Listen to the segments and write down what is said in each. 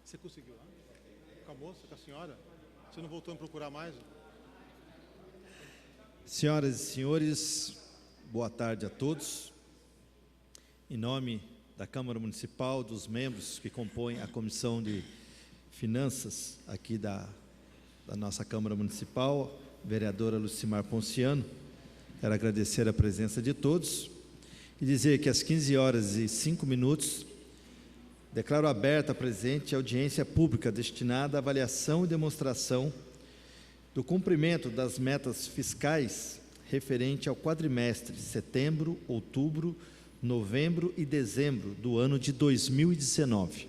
Você conseguiu lá? Com a moça, com a senhora? Você não voltou a me procurar mais? Senhoras e senhores, boa tarde a todos. Em nome da Câmara Municipal, dos membros que compõem a Comissão de Finanças aqui da nossa Câmara Municipal, vereadora Lucimar Ponciano, quero agradecer a presença de todos e dizer que às 15h05, declaro aberta a presente audiência pública destinada à avaliação e demonstração do cumprimento das metas fiscais referente ao quadrimestre setembro, outubro, novembro e dezembro do ano de 2019,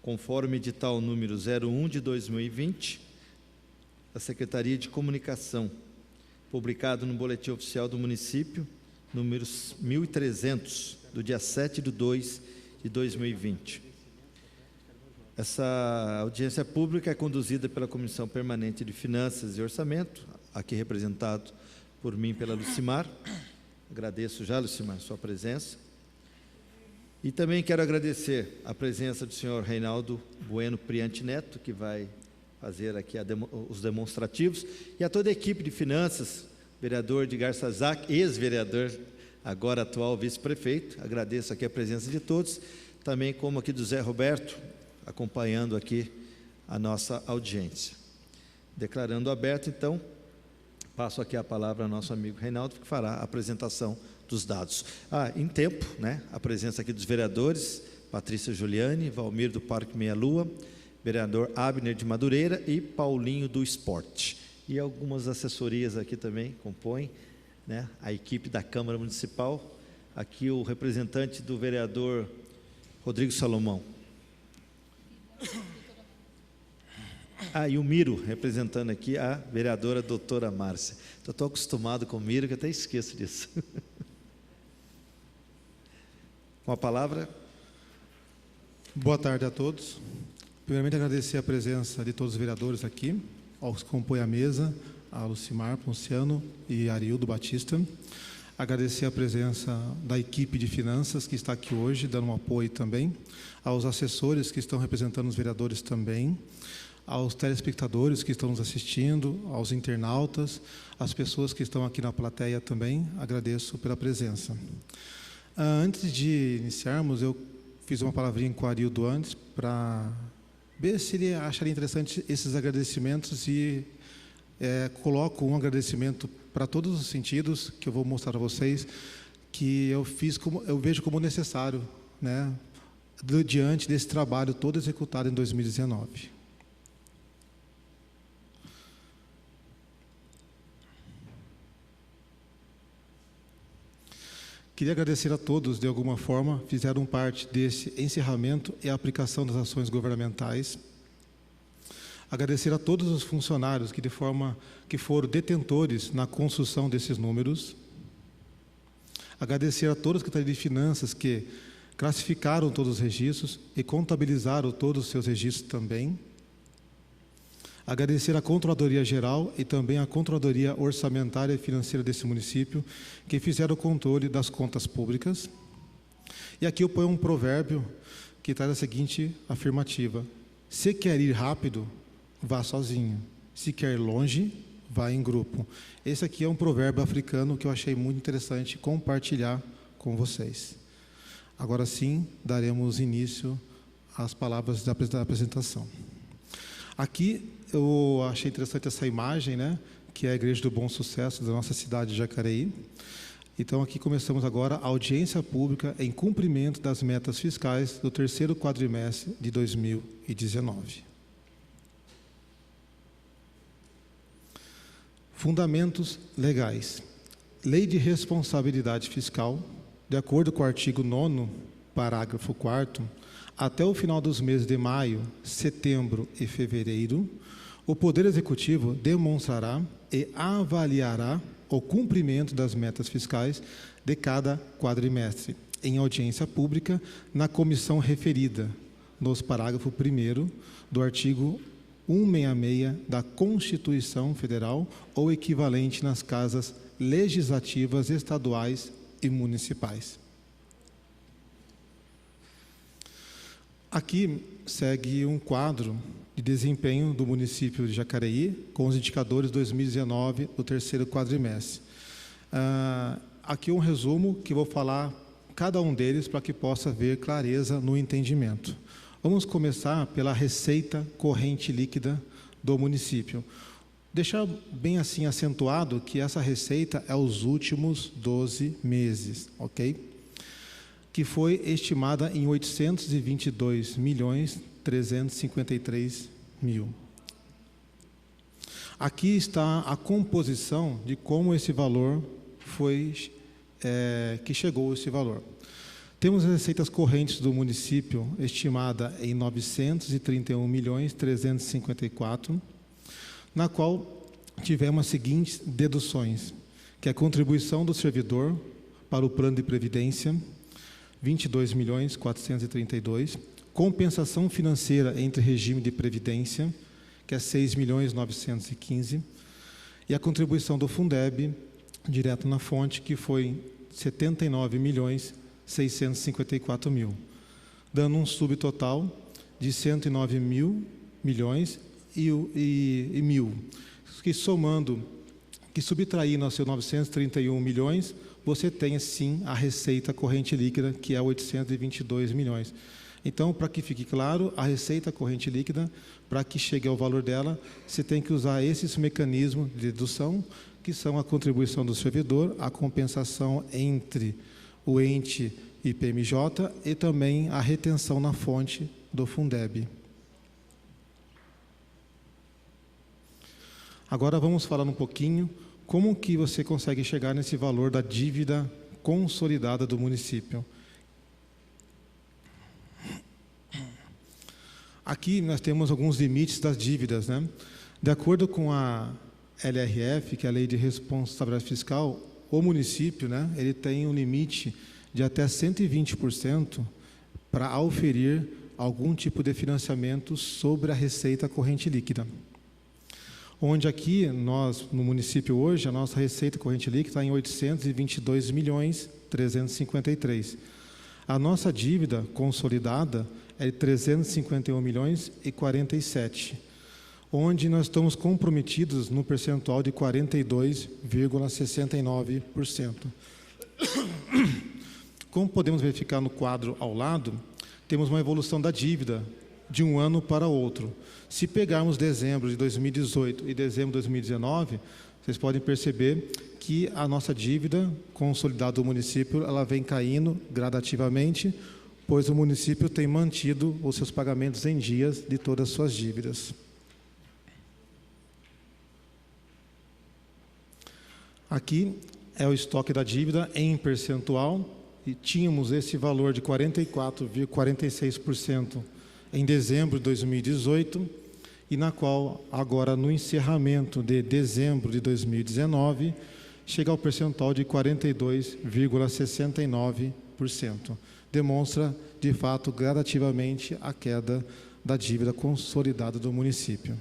conforme edital número 01 de 2020, da Secretaria de Comunicação, publicado no Boletim Oficial do Município, número 1300, do dia 7/2 de 2020. Essa audiência pública é conduzida pela Comissão Permanente de Finanças e Orçamento, aqui representado por mim pela Lucimar. Agradeço já, Lucimar, sua presença. E também quero agradecer a presença do senhor Reinaldo Bueno Priante Neto, que vai fazer aqui os demonstrativos, e a toda a equipe de finanças, vereador de Garçazac, ex-vereador, agora atual vice-prefeito. Agradeço aqui a presença de todos, também como aqui do Zé Roberto, acompanhando aqui a nossa audiência. Declarando aberto, então, passo aqui a palavra ao nosso amigo Reinaldo, que fará a apresentação dos dados. Em tempo, a presença aqui dos vereadores, Patrícia Giuliani, Valmir do Parque Meia Lua, vereador Abner de Madureira e Paulinho do Esporte. E algumas assessorias aqui também compõem, a equipe da Câmara Municipal. Aqui o representante do vereador Rodrigo Salomão. E o Miro, representando aqui a vereadora doutora Márcia. Estou acostumado com o Miro que até esqueço disso. Com a palavra. Boa tarde a todos. Primeiramente, agradecer a presença de todos os vereadores aqui, aos que compõem a mesa, a Lucimar Ponciano e Arildo Batista. Agradecer a presença da equipe de finanças que está aqui hoje, dando um apoio também, aos assessores que estão representando os vereadores também, aos telespectadores que estão nos assistindo, aos internautas, às pessoas que estão aqui na plateia também, agradeço pela presença. Antes de iniciarmos, eu fiz uma palavrinha com o Arildo antes, para ver se ele acharia interessante esses agradecimentos e coloco um agradecimento para todos os sentidos, que eu vou mostrar a vocês, que eu vejo como necessário, diante desse trabalho todo executado em 2019. Queria agradecer a todos, de alguma forma, fizeram parte desse encerramento e aplicação das ações governamentais. Agradecer a todos os funcionários que foram detentores na construção desses números. Agradecer a toda a Secretaria de Finanças que classificaram todos os registros e contabilizaram todos os seus registros também. Agradecer à Controladoria Geral e também à Controladoria Orçamentária e Financeira desse município, que fizeram o controle das contas públicas. E aqui eu ponho um provérbio que traz a seguinte afirmativa: se quer ir rápido, vá sozinho. Se quer ir longe, vá em grupo. Esse aqui é um provérbio africano que eu achei muito interessante compartilhar com vocês. Agora sim, daremos início às palavras da apresentação. Aqui eu achei interessante essa imagem, que é a Igreja do Bom Sucesso da nossa cidade de Jacareí. Então aqui começamos agora a audiência pública em cumprimento das metas fiscais do terceiro quadrimestre de 2019. Fundamentos legais. Lei de responsabilidade fiscal, de acordo com o artigo 9º, parágrafo 4º, até o final dos meses de maio, setembro e fevereiro, o Poder Executivo demonstrará e avaliará o cumprimento das metas fiscais de cada quadrimestre, em audiência pública, na comissão referida, nos parágrafo 1º do artigo 166 da Constituição Federal ou equivalente nas casas legislativas estaduais e municipais. Aqui segue um quadro de desempenho do município de Jacareí, com os indicadores 2019 do terceiro quadrimestre. Aqui um resumo que vou falar cada um deles para que possa haver clareza no entendimento. Vamos começar pela receita corrente líquida do município. Deixar bem assim acentuado que essa receita é os últimos 12 meses, ok? Que foi estimada em 822.353.000. Aqui está a composição de como esse valor foi, que chegou a esse valor. Temos as receitas correntes do município estimada em 931.354.000, na qual tivemos as seguintes deduções, que é a contribuição do servidor para o plano de previdência, 22.432.000, compensação financeira entre regime de previdência, que é 6.915.000, e a contribuição do Fundeb, direto na fonte, que foi 79.654.000, dando um subtotal de 109.000.000 e mil, que somando, que subtraindo aos seus 931 milhões, você tem, sim, a receita corrente líquida, que é 822 milhões. Então, para que fique claro, a receita corrente líquida, para que chegue ao valor dela, você tem que usar esses mecanismos de dedução, que são a contribuição do servidor, a compensação entre o ente e PMJ e também a retenção na fonte do Fundeb. Agora vamos falar um pouquinho como que você consegue chegar nesse valor da dívida consolidada do município. Aqui nós temos alguns limites das dívidas, né? De acordo com a LRF, que é a Lei de Responsabilidade Fiscal, o município, né, ele tem um limite de até 120% para auferir algum tipo de financiamento sobre a receita corrente líquida. Onde aqui, nós, no município hoje, a nossa receita corrente líquida está em 822.353.000. A nossa dívida consolidada é de 351.047.000, onde nós estamos comprometidos no percentual de 42,69%. Como podemos verificar no quadro ao lado, temos uma evolução da dívida de um ano para outro. Se pegarmos dezembro de 2018 e dezembro de 2019, vocês podem perceber que a nossa dívida consolidada do município, ela vem caindo gradativamente, pois o município tem mantido os seus pagamentos em dias de todas as suas dívidas. Aqui é o estoque da dívida em percentual, e tínhamos esse valor de 44,46% em dezembro de 2018, e na qual, agora no encerramento de dezembro de 2019, chega ao percentual de 42,69%. Demonstra, de fato, gradativamente a queda da dívida consolidada do município.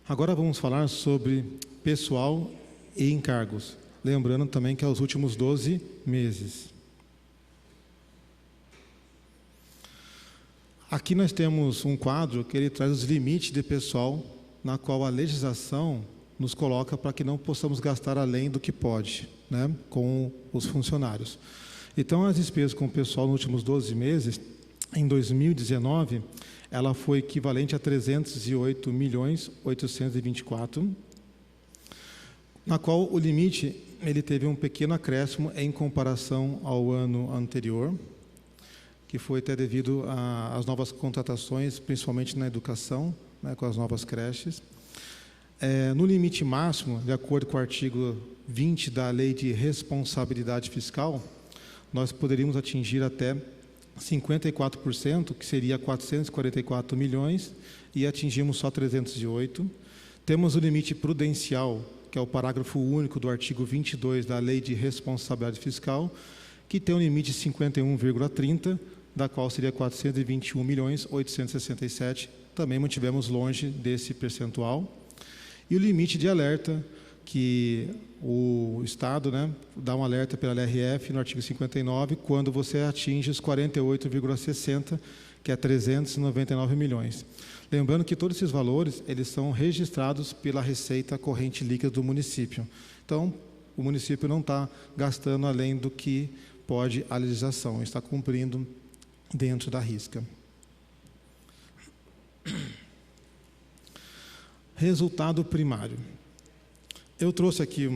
Agora vamos falar sobre pessoal e encargos. Lembrando também que é os últimos 12 meses. Aqui nós temos um quadro que ele traz os limites de pessoal, na qual a legislação nos coloca para que não possamos gastar além do que pode, né, com os funcionários. Então, as despesas com o pessoal nos últimos 12 meses, em 2019, ela foi equivalente a 308.824.000, na qual o limite ele teve um pequeno acréscimo em comparação ao ano anterior, que foi até devido às novas contratações, principalmente na educação, né, com as novas creches. No limite máximo, de acordo com o artigo 20 da Lei de Responsabilidade Fiscal, nós poderíamos atingir até 54%, que seria 444 milhões, e atingimos só 308. Temos o limite prudencial, que é o parágrafo único do artigo 22 da Lei de Responsabilidade Fiscal, que tem um limite de 51,30, da qual seria 421.867, também mantivemos longe desse percentual. E o limite de alerta, que o Estado, né, dá um alerta pela LRF no artigo 59, quando você atinge os 48,60, que é 399 milhões. Lembrando que todos esses valores, eles são registrados pela receita corrente líquida do município. Então, o município não está gastando além do que pode a legislação, está cumprindo dentro da risca. Resultado primário. Eu trouxe aqui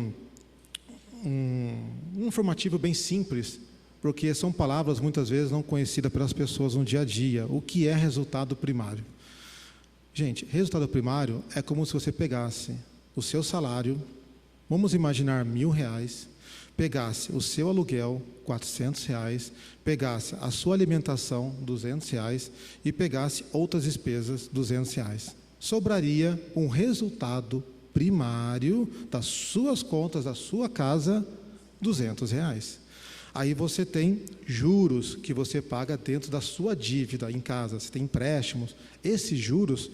um informativo bem simples, porque são palavras muitas vezes não conhecidas pelas pessoas no dia a dia. O que é resultado primário? Gente, resultado primário é como se você pegasse o seu salário, vamos imaginar R$1.000, pegasse o seu aluguel, R$400, pegasse a sua alimentação, R$200, e pegasse outras despesas, R$200. Sobraria um resultado primário das suas contas, da sua casa, R$200. Aí você tem juros que você paga dentro da sua dívida em casa, você tem empréstimos. Esses juros,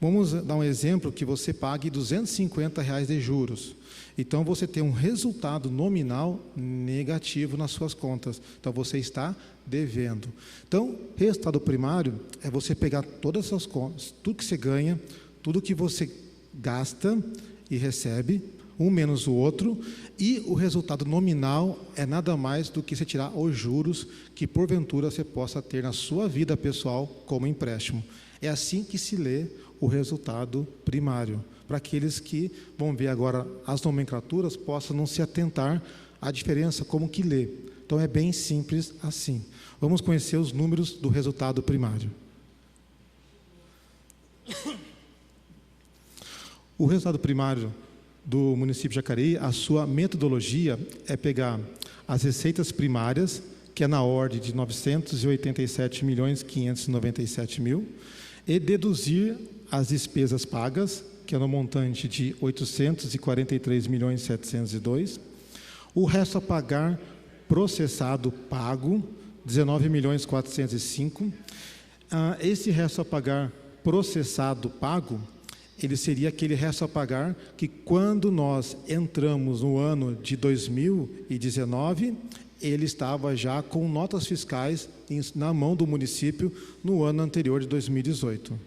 vamos dar um exemplo que você pague R$250 de juros. Então, você tem um resultado nominal negativo nas suas contas. Então, você está devendo. Então, resultado primário é você pegar todas as suas contas, tudo que você ganha, tudo que você gasta e recebe, um menos o outro, e o resultado nominal é nada mais do que você tirar os juros que, porventura, você possa ter na sua vida pessoal como empréstimo. É assim que se lê o resultado primário, para aqueles que vão ver agora as nomenclaturas, possam não se atentar à diferença como que lê. Então, é bem simples assim. Vamos conhecer os números do resultado primário. O resultado primário do município de Jacareí, a sua metodologia é pegar as receitas primárias, que é na ordem de 987.597.000, e deduzir as despesas pagas, que é no montante de 843.702.000, o resto a pagar processado pago, 19.405.000. Esse resto a pagar processado pago, ele seria aquele resto a pagar que, quando nós entramos no ano de 2019, ele estava já com notas fiscais na mão do município no ano anterior de 2018.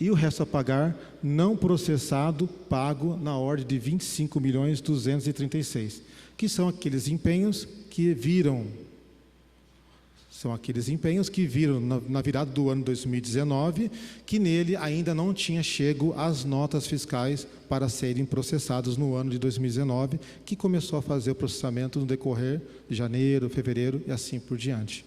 E o resto a pagar não processado, pago na ordem de 25.236.000, que são aqueles empenhos que viram na virada do ano 2019, que nele ainda não tinha chego as notas fiscais para serem processados no ano de 2019, que começou a fazer o processamento no decorrer de janeiro, fevereiro e assim por diante.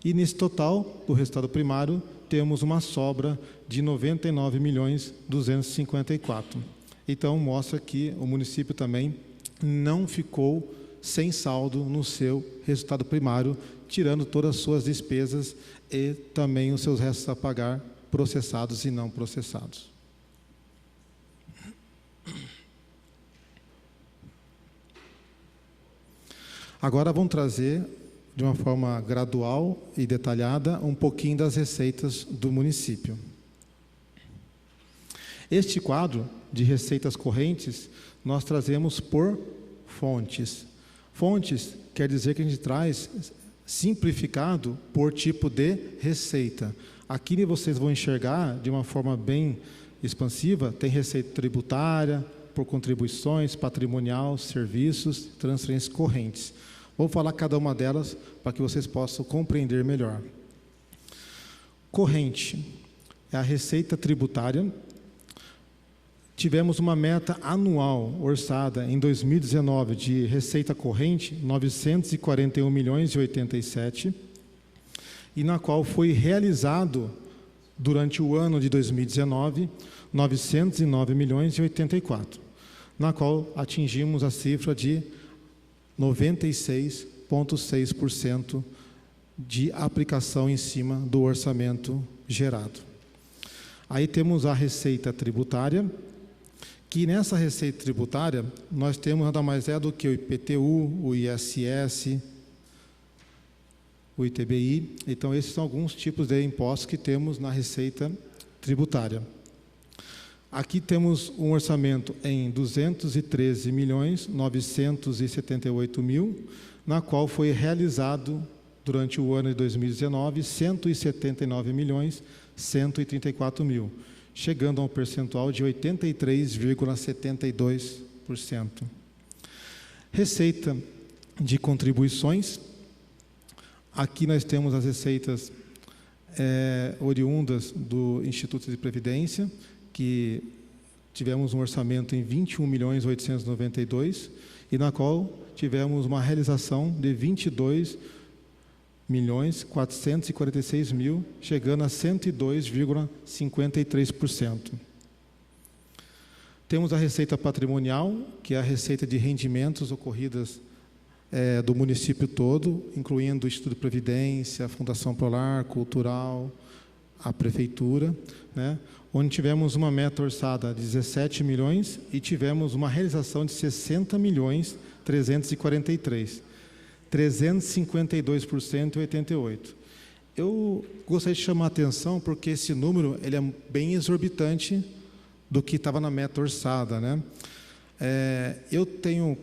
E nesse total do resultado primário, temos uma sobra de 99.254.000. Então, mostra que o município também não ficou sem saldo no seu resultado primário, tirando todas as suas despesas e também os seus restos a pagar, processados e não processados. Agora vamos trazer, de uma forma gradual e detalhada, um pouquinho das receitas do município. Este quadro de receitas correntes, nós trazemos por fontes. Fontes quer dizer que a gente traz simplificado por tipo de receita. Aqui vocês vão enxergar de uma forma bem expansiva, tem receita tributária, por contribuições, patrimonial, serviços, transferências correntes. Vou falar cada uma delas para que vocês possam compreender melhor. Corrente é a receita tributária. Tivemos uma meta anual orçada em 2019 de receita corrente, 941.087.000, e na qual foi realizado, durante o ano de 2019, 909.084.000, na qual atingimos a cifra de 96,6% de aplicação em cima do orçamento gerado. Aí temos a receita tributária, que nessa receita tributária nós temos nada mais é do que o IPTU, o ISS, o ITBI. Então, esses são alguns tipos de impostos que temos na receita tributária. Aqui temos um orçamento em 213.978.000, na qual foi realizado, durante o ano de 2019, 179.134.000, chegando a um percentual de 83,72%. Receita de contribuições. Aqui nós temos as receitas oriundas do Instituto de Previdência, que tivemos um orçamento em 21.892.000, e na qual tivemos uma realização de 22.446.000, chegando a 102,53%. Temos a receita patrimonial, que é a receita de rendimentos ocorridas do município todo, incluindo o Instituto de Previdência, a Fundação Prolar, Cultural, a Prefeitura, né, onde tivemos uma meta orçada de 17 milhões e tivemos uma realização de 60.343.000, 352% e 88%. Eu gostaria de chamar a atenção porque esse número ele é bem exorbitante do que estava na meta orçada, né? Eu tenho,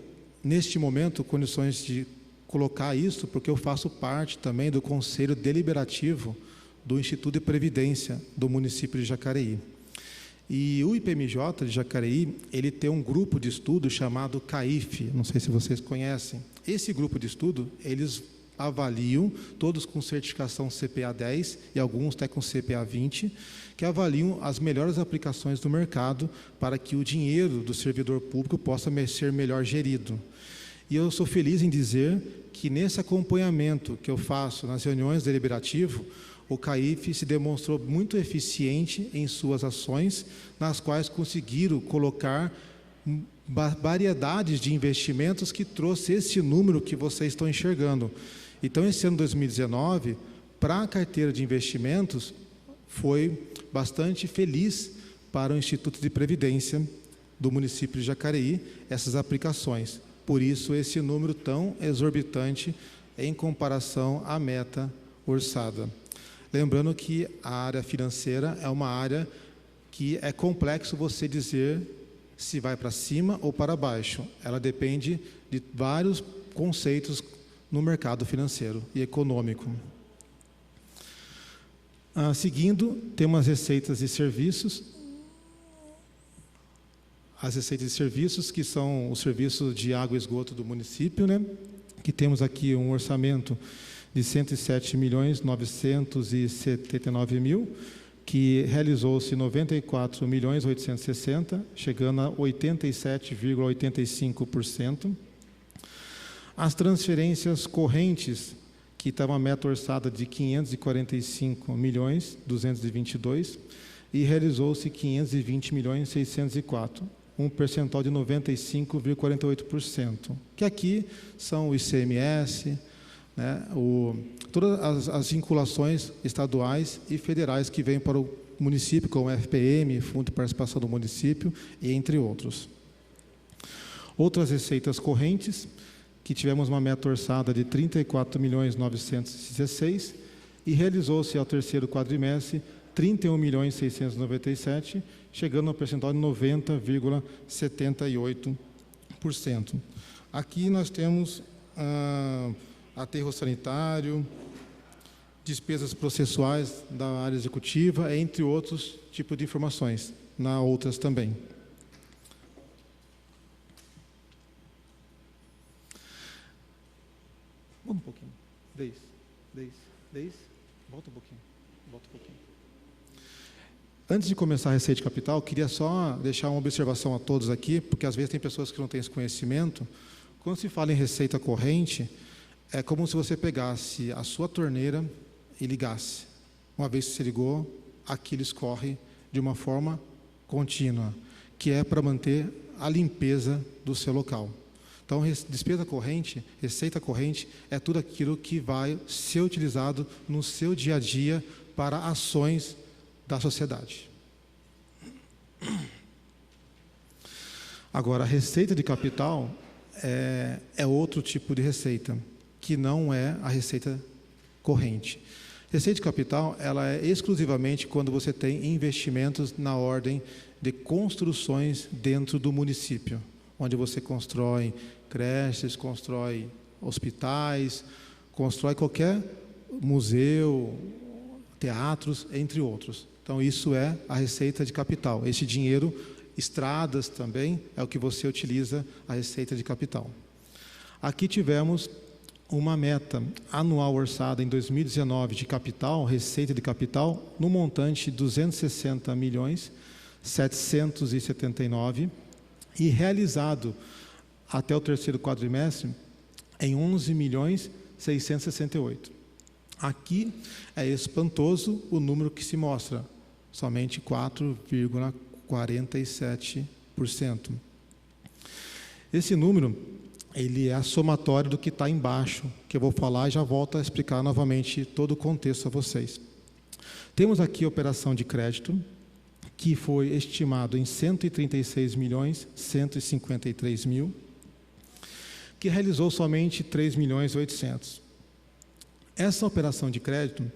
neste momento, condições de colocar isso porque eu faço parte também do Conselho Deliberativo do Instituto de Previdência do município de Jacareí. E o IPMJ de Jacareí, ele tem um grupo de estudo chamado CAIF, não sei se vocês conhecem. Esse grupo de estudo, eles avaliam, todos com certificação CPA 10 e alguns até com CPA 20, que avaliam as melhores aplicações do mercado para que o dinheiro do servidor público possa ser melhor gerido. E eu sou feliz em dizer que nesse acompanhamento que eu faço nas reuniões deliberativas, o CAIF se demonstrou muito eficiente em suas ações, nas quais conseguiram colocar variedades de investimentos que trouxe esse número que vocês estão enxergando. Então, esse ano 2019, para a carteira de investimentos, foi bastante feliz para o Instituto de Previdência do município de Jacareí, essas aplicações. Por isso, esse número tão exorbitante em comparação à meta orçada. Lembrando que a área financeira é uma área que é complexo você dizer se vai para cima ou para baixo. Ela depende de vários conceitos no mercado financeiro e econômico. Seguindo, temos as receitas e serviços. As receitas e serviços, que são os serviços de água e esgoto do município, né? Que temos aqui um orçamento de 107.979.000, que realizou-se 94.860.000, chegando a 87,85%. As transferências correntes, que estava a meta orçada de 545.222.000, e realizou-se 520.604.000, um percentual de 95,48%, que aqui são o ICMS, né, todas as vinculações estaduais e federais que vêm para o município, como o FPM, Fundo de Participação do Município, e entre outros. Outras receitas correntes, que tivemos uma meta orçada de 34.916.000 e realizou-se ao terceiro quadrimestre 31.697.000, chegando a um percentual de 90,78%. Aqui nós temos aterro sanitário, despesas processuais da área executiva, entre outros tipos de informações, na outras também. Vamos um pouquinho. Volta um pouquinho. Antes de começar a receita de capital, queria só deixar uma observação a todos aqui, porque às vezes tem pessoas que não têm esse conhecimento. Quando se fala em receita corrente, é como se você pegasse a sua torneira e ligasse. Uma vez que você ligou, aquilo escorre de uma forma contínua, que é para manter a limpeza do seu local. Então, despesa corrente, receita corrente, é tudo aquilo que vai ser utilizado no seu dia a dia para ações da sociedade. Agora, a receita de capital é outro tipo de receita, que não é a receita corrente. Receita de capital, ela é exclusivamente quando você tem investimentos na ordem de construções dentro do município, onde você constrói creches, constrói hospitais, constrói qualquer museu, teatros, entre outros. Então, isso é a receita de capital. Esse dinheiro, estradas também, é o que você utiliza a receita de capital. Aqui tivemos uma meta anual orçada em 2019 de capital, receita de capital, no montante de 260.779 e realizado até o terceiro quadrimestre em 11.668. Aqui é espantoso o número que se mostra, somente 4,47%. Esse número, ele é a somatória do que está embaixo, que eu vou falar e já volto a explicar novamente todo o contexto a vocês. Temos aqui a operação de crédito, que foi estimado em 136.153.000, que realizou somente 3.800.000. Essa operação de crédito,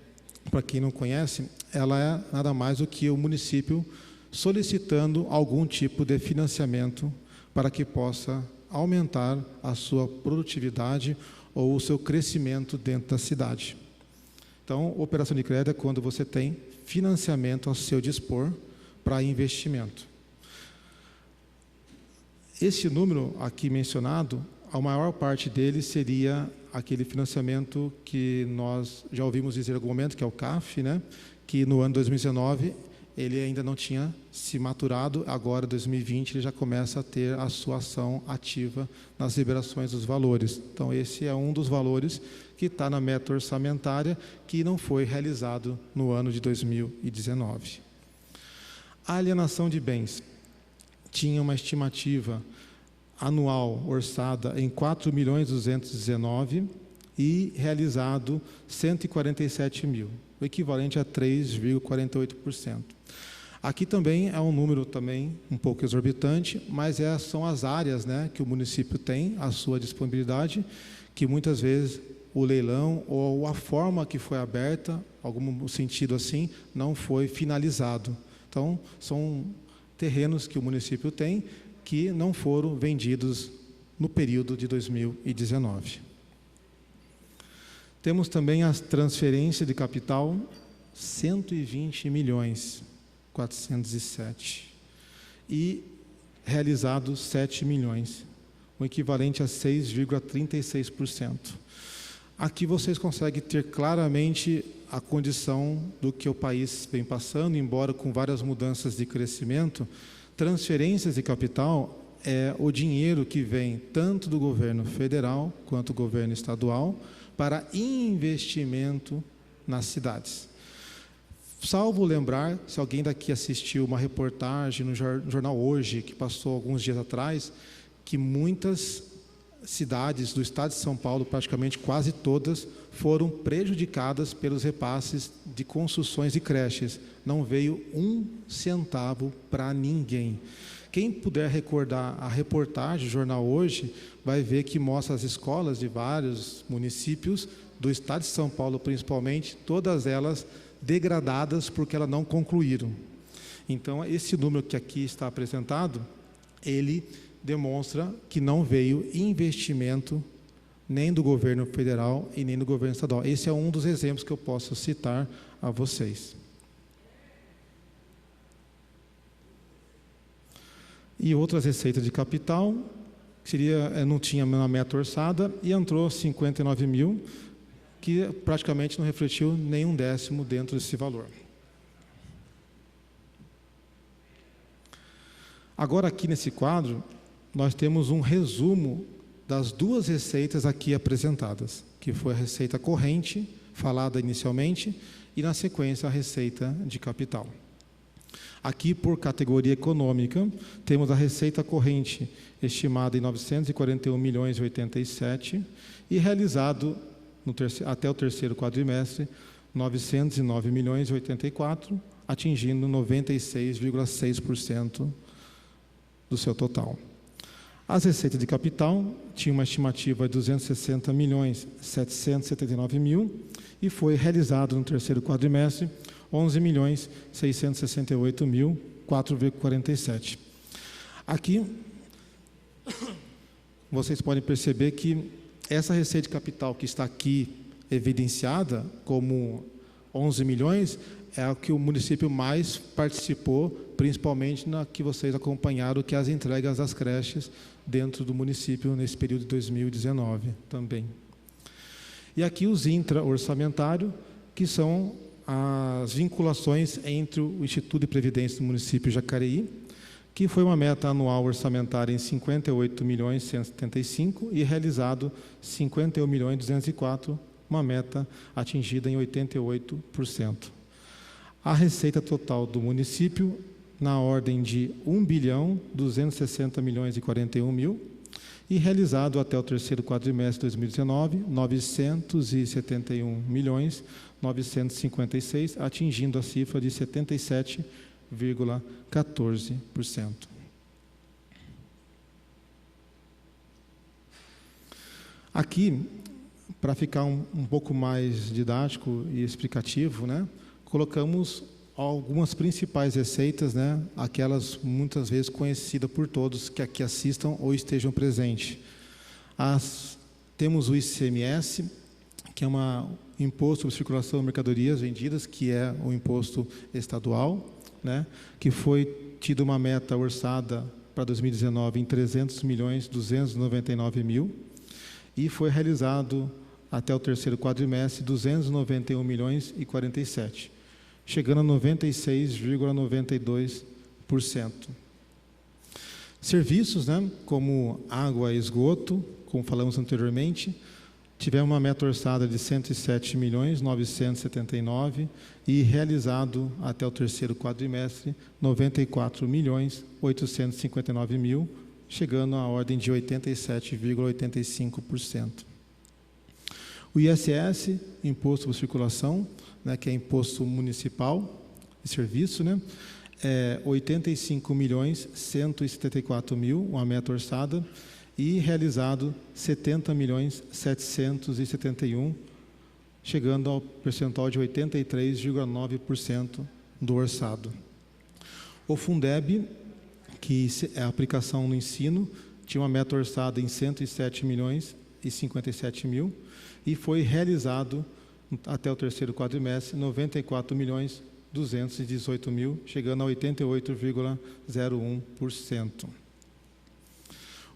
para quem não conhece, ela é nada mais do que o município solicitando algum tipo de financiamento para que possa aumentar a sua produtividade ou o seu crescimento dentro da cidade. Então, operação de crédito é quando você tem financiamento ao seu dispor para investimento. Esse número aqui mencionado, a maior parte dele seria aquele financiamento que nós já ouvimos dizer em algum momento, que é o CAF, né? Que no ano 2019 ele ainda não tinha se maturado, agora 2020 ele já começa a ter a sua ação ativa nas liberações dos valores. Então esse é um dos valores que está na meta orçamentária que não foi realizado no ano de 2019. A alienação de bens tinha uma estimativa anual orçada em 4.219.000 e realizado 147.000, o equivalente a 3,48%. Aqui também é um número também um pouco exorbitante, mas são as áreas, né, que o município tem à sua disponibilidade, que muitas vezes o leilão ou a forma que foi aberta, algum sentido assim, não foi finalizado. Então, são terrenos que o município tem que não foram vendidos no período de 2019. Temos também as transferências de capital, 120.407.000 e realizados 7 milhões, o equivalente a 6,36%. Aqui vocês conseguem ter claramente a condição do que o país vem passando, embora com várias mudanças de crescimento. Transferências de capital é o dinheiro que vem tanto do governo federal quanto do governo estadual para investimento nas cidades. Salvo lembrar, se alguém daqui assistiu uma reportagem no jornal Hoje, que passou alguns dias atrás, que muitas cidades do estado de São Paulo, praticamente quase todas, foram prejudicadas pelos repasses de construções de creches. Não veio um centavo para ninguém. Quem puder recordar a reportagem do jornal Hoje, vai ver que mostra as escolas de vários municípios, do estado de São Paulo principalmente, todas elas degradadas porque elas não concluíram. Então, esse número que aqui está apresentado, ele demonstra que não veio investimento nem do governo federal e nem do governo estadual. Esse é um dos exemplos que eu posso citar a vocês. E outras receitas de capital, que não tinha a meta orçada, e entrou 59.000, que praticamente não refletiu nem um décimo dentro desse valor. Agora, aqui nesse quadro, nós temos um resumo das duas receitas aqui apresentadas, que foi a receita corrente, falada inicialmente, e na sequência a receita de capital. Aqui, por categoria econômica, temos a receita corrente estimada em 941.087.000 e realizado até o terceiro quadrimestre 909.084.000, atingindo 96,6% do seu total. As receitas de capital tinham uma estimativa de 260.779.000 e foi realizado no terceiro quadrimestre 11.668.000, 4,47. Aqui, vocês podem perceber que essa receita de capital que está aqui evidenciada como 11 milhões é a que o município mais participou, principalmente na que vocês acompanharam, que é as entregas das creches dentro do município nesse período de 2019 também. E aqui os intra-orçamentários, que são as vinculações entre o Instituto de Previdência do município de Jacareí, que foi uma meta anual orçamentária em 58.175 e realizado 51.204, uma meta atingida em 88%. A receita total do município na ordem de 1.260.041.000 e realizado até o terceiro quadrimestre de 2019, 971.956, atingindo a cifra de 77,14%. Aqui, para ficar um pouco mais didático e explicativo, né, colocamos algumas principais receitas, né, aquelas muitas vezes conhecidas por todos que aqui assistam ou estejam presentes. Temos o ICMS, que é um imposto sobre circulação de mercadorias vendidas, que é um imposto estadual, né, que foi tido uma meta orçada para 2019 em 300.299.000 e foi realizado até o terceiro quadrimestre 291.047, chegando a 96,92%. Serviços, né, como água e esgoto, como falamos anteriormente, tivemos uma meta orçada de 107.979.000 e realizado até o terceiro quadrimestre 94.859.000, chegando à ordem de 87,85%. O ISS, Imposto por Circulação, né, que é imposto municipal de serviço, né, é 85.174.000, uma meta orçada, e realizado 70.771.000, chegando ao percentual de 83,9% do orçado. O Fundeb, que é a aplicação no ensino, tinha uma meta orçada em 107.057.000 e foi realizado até o terceiro quadrimestre 94.218.000, chegando a 88,01%.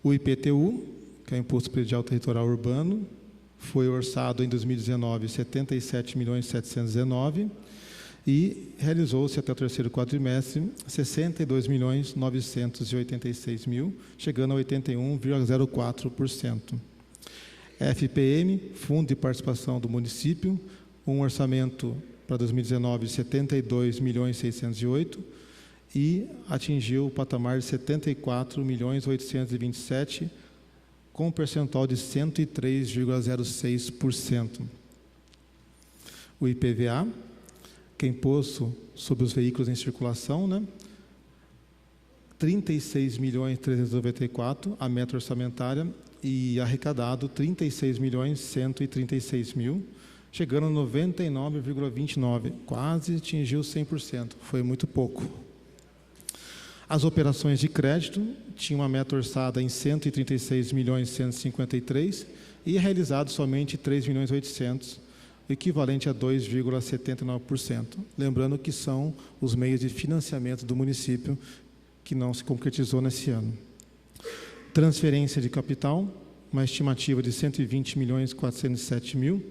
O IPTU, que é o Imposto Predial Territorial Urbano, foi orçado em 2019 77.719.000 e realizou-se até o terceiro quadrimestre 62.986.000, chegando a 81,04%. FPM, Fundo de Participação do Município, um orçamento para 2019 de 72.608.000 e atingiu o patamar de 74.827.000, com um percentual de 103,06%. O IPVA, que é Imposto sobre os Veículos em Circulação, né? 36.394.000, a meta orçamentária, e arrecadado 36.136.000, chegando a 99,29%, quase atingiu 100%, foi muito pouco. As operações de crédito tinham uma meta orçada em 136.153.000 e realizado somente 3.800.000, equivalente a 2,79%. Lembrando que são os meios de financiamento do município que não se concretizou nesse ano. Transferência de capital, uma estimativa de 120.407.000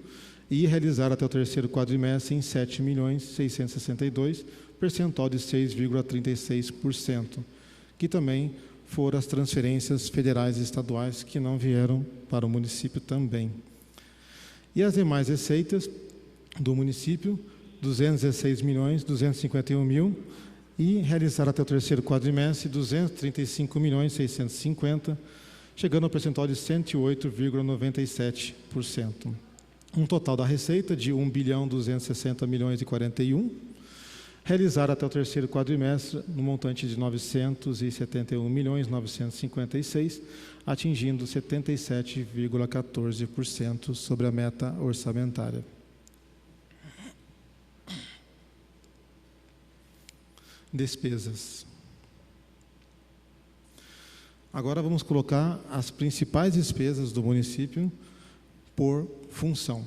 e realizar até o terceiro quadrimestre em 7.662.000, percentual de 6,36%, que também foram as transferências federais e estaduais que não vieram para o município também. E as demais receitas do município, 216.251.000 e realizar até o terceiro quadrimestre 235.650.000, chegando ao percentual de 108,97%. Um total da receita de 1.260.041.000, realizar até o terceiro quadrimestre no montante de 971.956.000, atingindo 77,14% sobre a meta orçamentária. Despesas. Agora vamos colocar as principais despesas do município por função.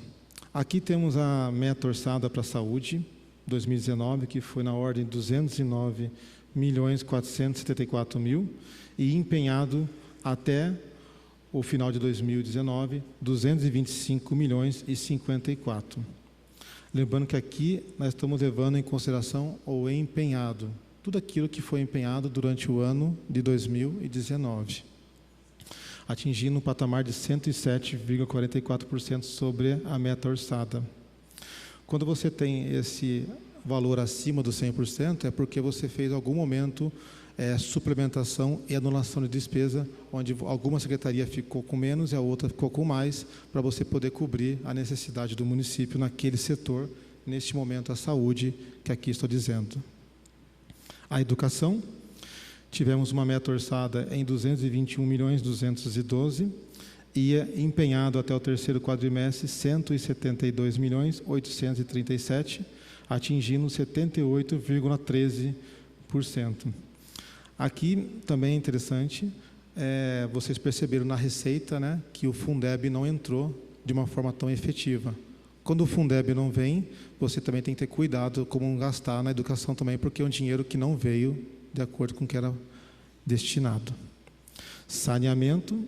Aqui temos a meta orçada para a saúde, 2019, que foi na ordem de 209.474.000 e empenhado até o final de 2019, 225.054. Lembrando que aqui nós estamos levando em consideração o empenhado, tudo aquilo que foi empenhado durante o ano de 2019, atingindo um patamar de 107,44% sobre a meta orçada. Quando você tem esse valor acima do 100%, é porque você fez em algum momento suplementação e anulação de despesa, onde alguma secretaria ficou com menos e a outra ficou com mais, para você poder cobrir a necessidade do município naquele setor, neste momento a saúde, que aqui estou dizendo. A educação, tivemos uma meta orçada em 221.212 e empenhado até o terceiro quadrimestre 172.837, atingindo 78,13%. Aqui também é interessante, vocês perceberam na receita, né, que o Fundeb não entrou de uma forma tão efetiva. Quando o Fundeb não vem, você também tem que ter cuidado como gastar na educação também, porque é um dinheiro que não veio de acordo com o que era destinado. Saneamento,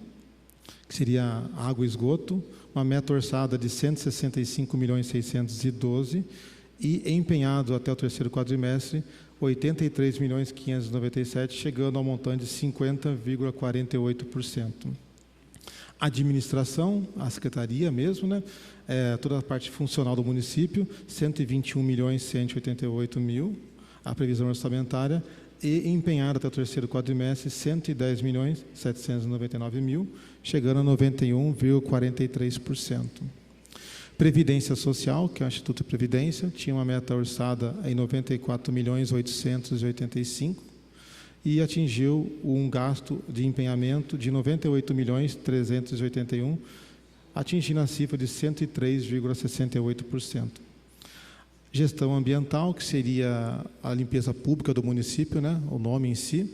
que seria água e esgoto, uma meta orçada de 165.612 e empenhado até o terceiro quadrimestre 83.597, chegando ao montante de 50,48%. Administração, a secretaria mesmo, né? Toda a parte funcional do município, 121.188.000, a previsão orçamentária, e empenhado até o terceiro quadrimestre 110.799.000, chegando a 91,43%. Previdência Social, que é o Instituto de Previdência, tinha uma meta orçada em 94.885 e atingiu um gasto de empenhamento de 98.381, atingindo a cifra de 103,68%. Gestão ambiental, que seria a limpeza pública do município, né, o nome em si,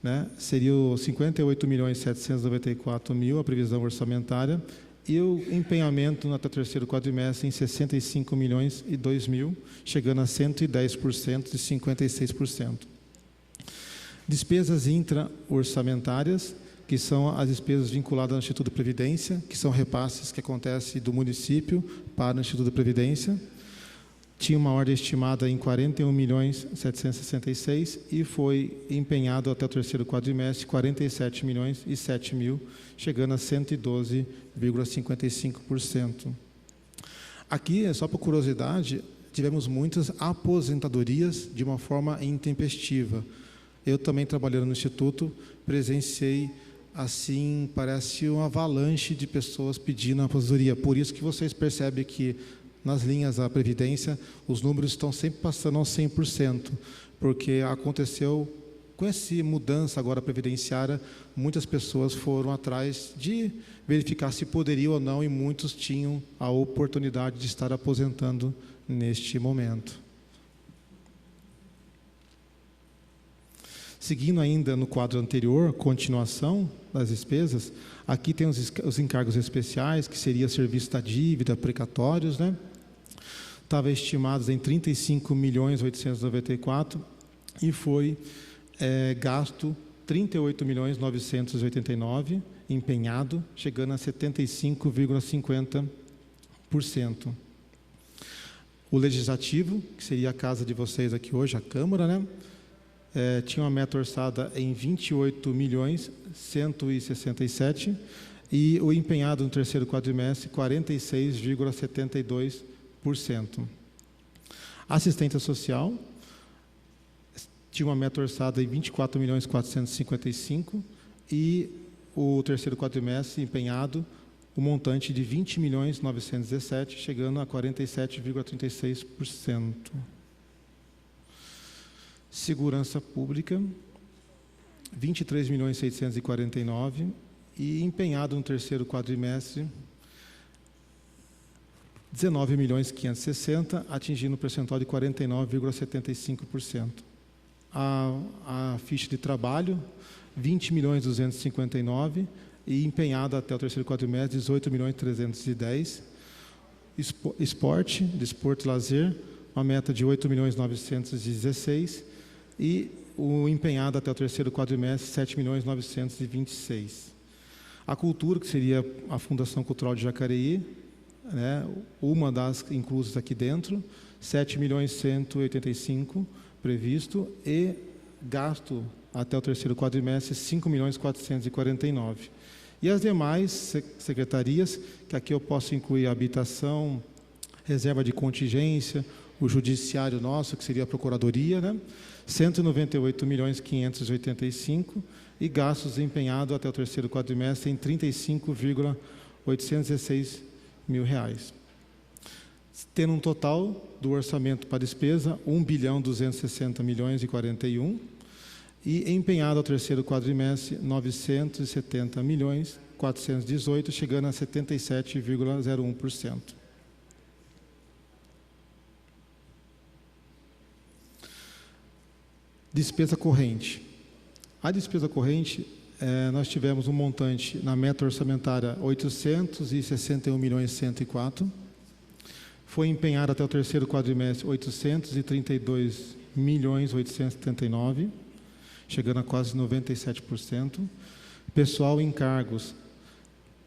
né, seria 58.794.000 a previsão orçamentária, e o empenhamento até o terceiro quadrimestre em 65.002.000, chegando a 110% de 56%. Despesas intra-orçamentárias, que são as despesas vinculadas ao Instituto de Previdência, que são repasses que acontecem do município para o Instituto de Previdência. Tinha uma ordem estimada em 41.766 e foi empenhado até o terceiro quadrimestre 47.007.000, chegando a 112,55%. Aqui, só por curiosidade, tivemos muitas aposentadorias de uma forma intempestiva. Eu também, trabalhando no Instituto, presenciei, assim, parece uma avalanche de pessoas pedindo aposentadoria. Por isso que vocês percebem que nas linhas da Previdência, os números estão sempre passando aos 100%, porque aconteceu, com essa mudança agora previdenciária, muitas pessoas foram atrás de verificar se poderia ou não, e muitos tinham a oportunidade de estar aposentando neste momento. Seguindo ainda no quadro anterior, continuação das despesas, aqui tem os encargos especiais, que seria serviço da dívida, precatórios, né? Estava estimados em 35.894 e foi gasto 38.989, empenhado, chegando a 75,50%. O Legislativo, que seria a casa de vocês aqui hoje, a Câmara, né? Tinha uma meta orçada em 28.167 e o empenhado no terceiro quadrimestre 46,72%. Assistência social tinha uma meta orçada em 24.455 e o terceiro quadrimestre empenhado o montante de 20.917, chegando a 47,36%. Segurança Pública, 23.649 e empenhado no terceiro quadrimestre 19.560, atingindo um percentual de 49,75%. A ficha de trabalho, 20.259.000 e empenhado até o terceiro quadrimestre 18.310.000. Esporte, desporto e lazer, uma meta de 8.916.000 e o empenhado até o terceiro quadrimestre 7.926.000. A cultura, que seria a Fundação Cultural de Jacareí, né, uma das inclusas aqui dentro, 7.185.000 previsto e gasto até o terceiro quadrimestre 5.449.000. E as demais secretarias, que aqui eu posso incluir a habitação, reserva de contingência, o judiciário nosso, que seria a procuradoria, né? 198.585.000 e gastos empenhados até o terceiro quadrimestre em 35.816.000 reais. Tendo um total do orçamento para despesa 1.260.041.000 e empenhado ao terceiro quadrimestre 970.418.000, chegando a 77,01%. Despesa corrente. A despesa corrente, nós tivemos um montante na meta orçamentária 861.104.000, foi empenhado até o terceiro quadrimestre 832.879.000, chegando a quase 97%. Pessoal em cargos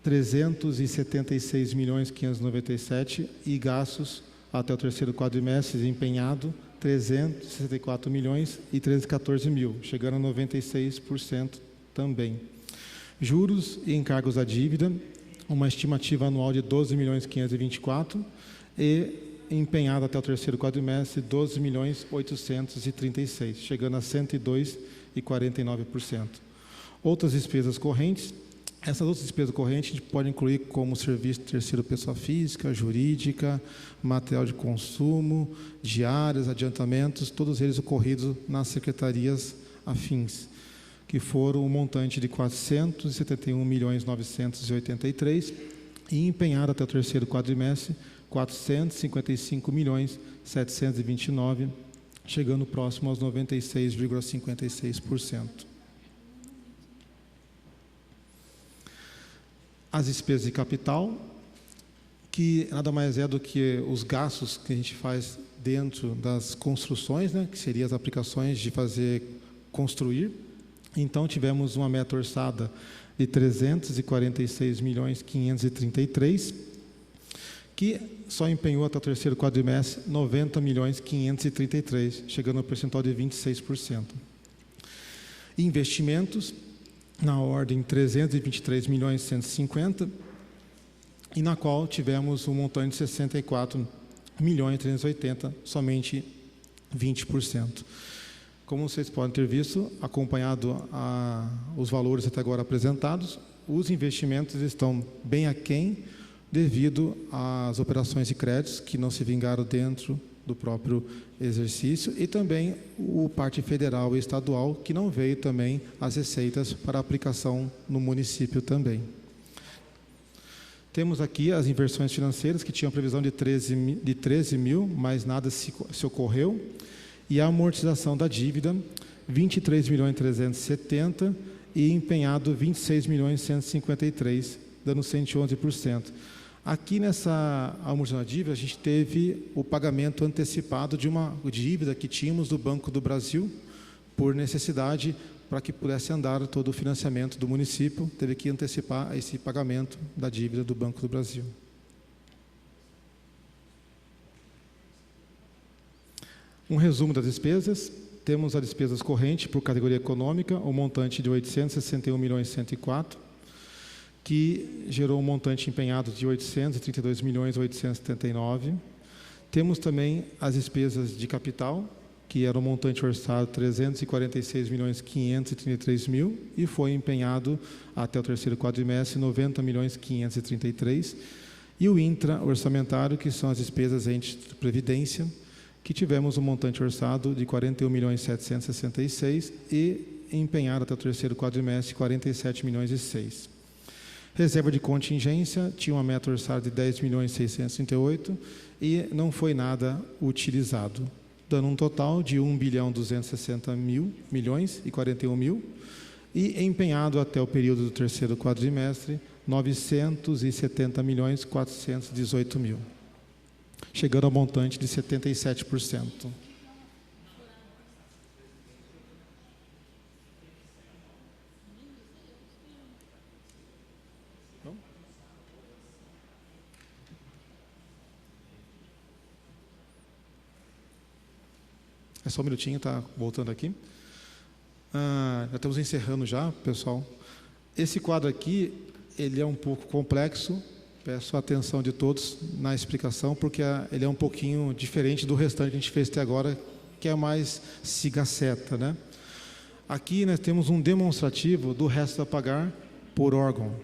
376.597.000 e gastos até o terceiro quadrimestre empenhado 364.314.000, chegando a 96% também. Juros e encargos à dívida, uma estimativa anual de 12.524.000 e empenhado até o terceiro quadrimestre 12.836.000, chegando a 102,49%. Outras despesas correntes. Essas outras despesas correntes a gente pode incluir como serviço terceiro pessoa física, jurídica, material de consumo, diárias, adiantamentos, todos eles ocorridos nas secretarias afins, que foram um montante de 471.983.000 e empenhado até o terceiro quadrimestre 455.729.000, chegando próximo aos 96,56%. As despesas de capital, que nada mais é do que os gastos que a gente faz dentro das construções, né, que seriam as aplicações de fazer construir. Então, tivemos uma meta orçada de 346.533.000, que só empenhou até o terceiro quadrimestre 90.533.000, chegando ao percentual de 26%. Investimentos, na ordem 323.150.000, e na qual tivemos um montante de 64.380.000, somente 20%. Como vocês podem ter visto, acompanhado os valores até agora apresentados, os investimentos estão bem aquém devido às operações de créditos que não se vingaram dentro do próprio exercício e também o parte federal e estadual que não veio também as receitas para aplicação no município também. Temos aqui as inversões financeiras que tinham previsão de 13.000, mas nada se ocorreu, e a amortização da dívida 23.370.000 e empenhado 26.153.000, dando 111%. Aqui nessa amortização da dívida, a gente teve o pagamento antecipado de uma dívida que tínhamos do Banco do Brasil, por necessidade, para que pudesse andar todo o financiamento do município, teve que antecipar esse pagamento da dívida do Banco do Brasil. Um resumo das despesas. Temos as despesas correntes por categoria econômica, um montante de 861.104.000, que gerou um montante empenhado de 832.879.000. Temos também as despesas de capital, que era um montante orçado 346.533.000 e foi empenhado até o terceiro quadrimestre 90.533.000. E o intra-orçamentário, que são as despesas entes de previdência, que tivemos um montante orçado de 41.766.000 e empenhado até o terceiro quadrimestre 47.006.000. Reserva de contingência tinha uma meta orçada de 10.638.000 e não foi nada utilizado, dando um total de 1.260.041.000 e empenhado até o período do terceiro quadrimestre, 970.418.000, chegando ao montante de 77%. É só um minutinho, está voltando aqui. Já estamos encerrando já, pessoal. Esse quadro aqui, ele é um pouco complexo, peço a atenção de todos na explicação, porque ele é um pouquinho diferente do restante que a gente fez até agora, que é mais siga-seta, né? Aqui nós temos um demonstrativo do resto a pagar por órgão.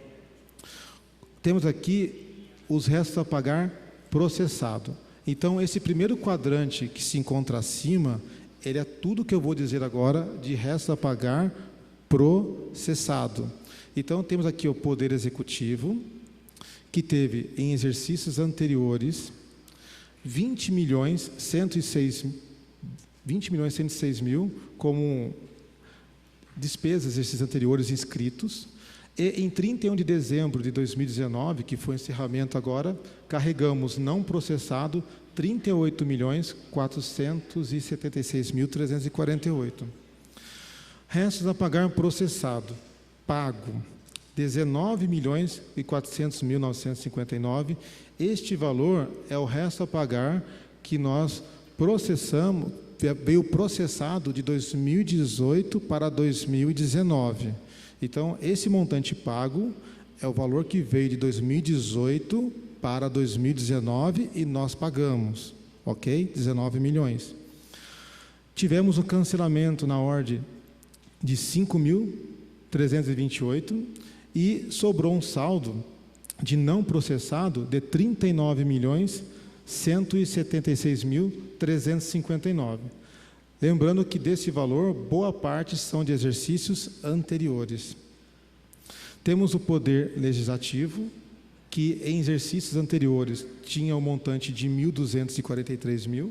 Temos aqui os restos a pagar processado. Então, esse primeiro quadrante que se encontra acima, ele é tudo que eu vou dizer agora de resto a pagar processado. Então, temos aqui o Poder Executivo, que teve em exercícios anteriores 20.106.000 como despesas esses anteriores inscritos. E em 31 de dezembro de 2019, que foi o encerramento agora, carregamos não processado 38.476.348. Restos a pagar processado, pago 19.400.959. Este valor é o resto a pagar que nós processamos, veio processado de 2018 para 2019. Então, esse montante pago é o valor que veio de 2018 para 2019 e nós pagamos, ok? 19 milhões. Tivemos um cancelamento na ordem de 5.328 e sobrou um saldo de não processado de 39.176.359. Lembrando que desse valor, boa parte são de exercícios anteriores. Temos o Poder Legislativo, que em exercícios anteriores tinha um montante de 1.243.000,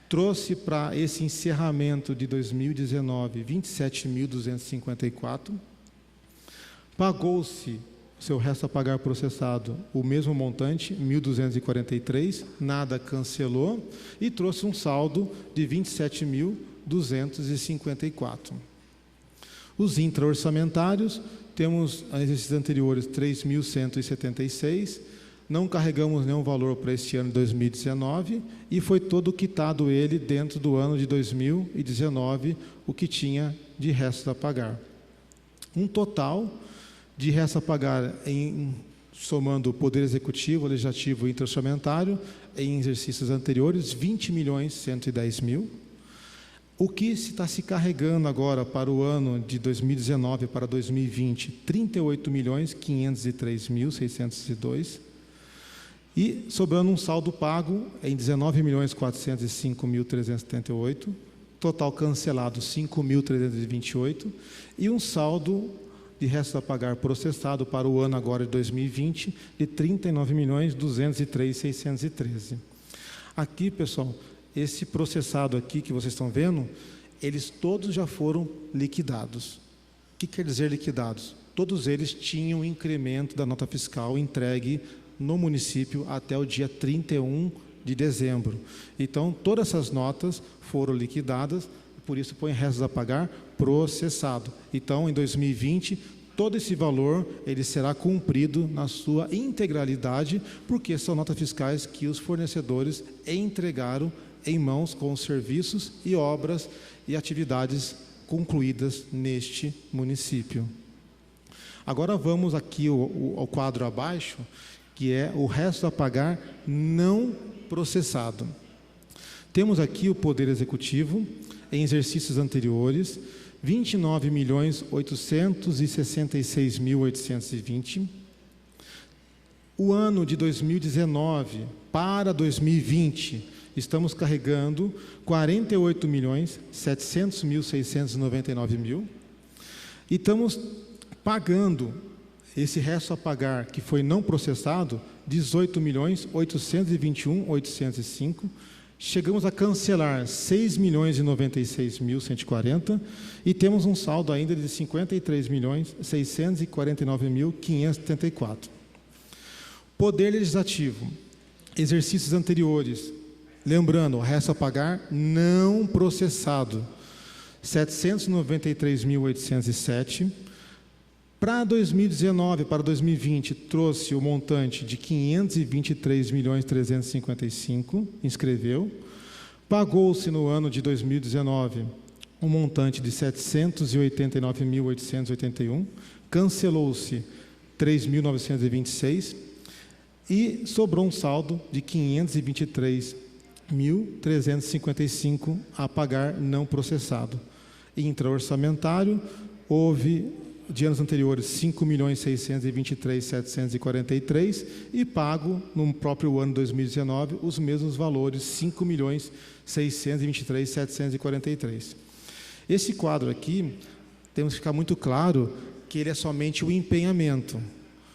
trouxe para esse encerramento de 2019 27.254, pagou-se seu resto a pagar processado, o mesmo montante, 1.243, nada cancelou, e trouxe um saldo de 27.254. Os intra-orçamentários, temos a exercícios anteriores 3.176, não carregamos nenhum valor para este ano de 2019, e foi todo quitado ele dentro do ano de 2019, o que tinha de resto a pagar. Um total de resto a pagar, somando o Poder Executivo, Legislativo e Intra-Orçamentário, em exercícios anteriores, 20.110.000. O que está se carregando agora para o ano de 2019 para 2020, 38.503.602. E sobrando um saldo pago em 19.405.378, total cancelado 5.328, e um saldo de resto a pagar processado para o ano agora de 2020 de 39.203.613. Aqui, pessoal, esse processado aqui que vocês estão vendo, eles todos já foram liquidados. O que quer dizer liquidados? Todos eles tinham incremento da nota fiscal entregue no município até o dia 31 de dezembro. Então, todas essas notas foram liquidadas, por isso põe restos a pagar processado. Então, em 2020, todo esse valor ele será cumprido na sua integralidade, porque são notas fiscais que os fornecedores entregaram em mãos com os serviços e obras e atividades concluídas neste município. Agora vamos aqui ao quadro abaixo, que é o resto a pagar não processado. Temos aqui o Poder Executivo, em exercícios anteriores, 29.866.820. O ano de 2019 para 2020, estamos carregando 48.700.699.000 e estamos pagando esse resto a pagar que foi não processado, 18.821.805, Chegamos a cancelar 6.096.140 e temos um saldo ainda de 53.649.574. Poder Legislativo, exercícios anteriores, lembrando, resto a pagar não processado, 793.807. Para 2019, para 2020, trouxe o montante de 523.355, inscreveu. Pagou-se no ano de 2019 um montante de 789.881, cancelou-se 3.926 e sobrou um saldo de 523.355 a pagar não processado. Intraorçamentário, houve de anos anteriores 5.623.743 e pago no próprio ano 2019 os mesmos valores, 5.623.743. Esse quadro aqui, temos que ficar muito claro que ele é somente o empenhamento. O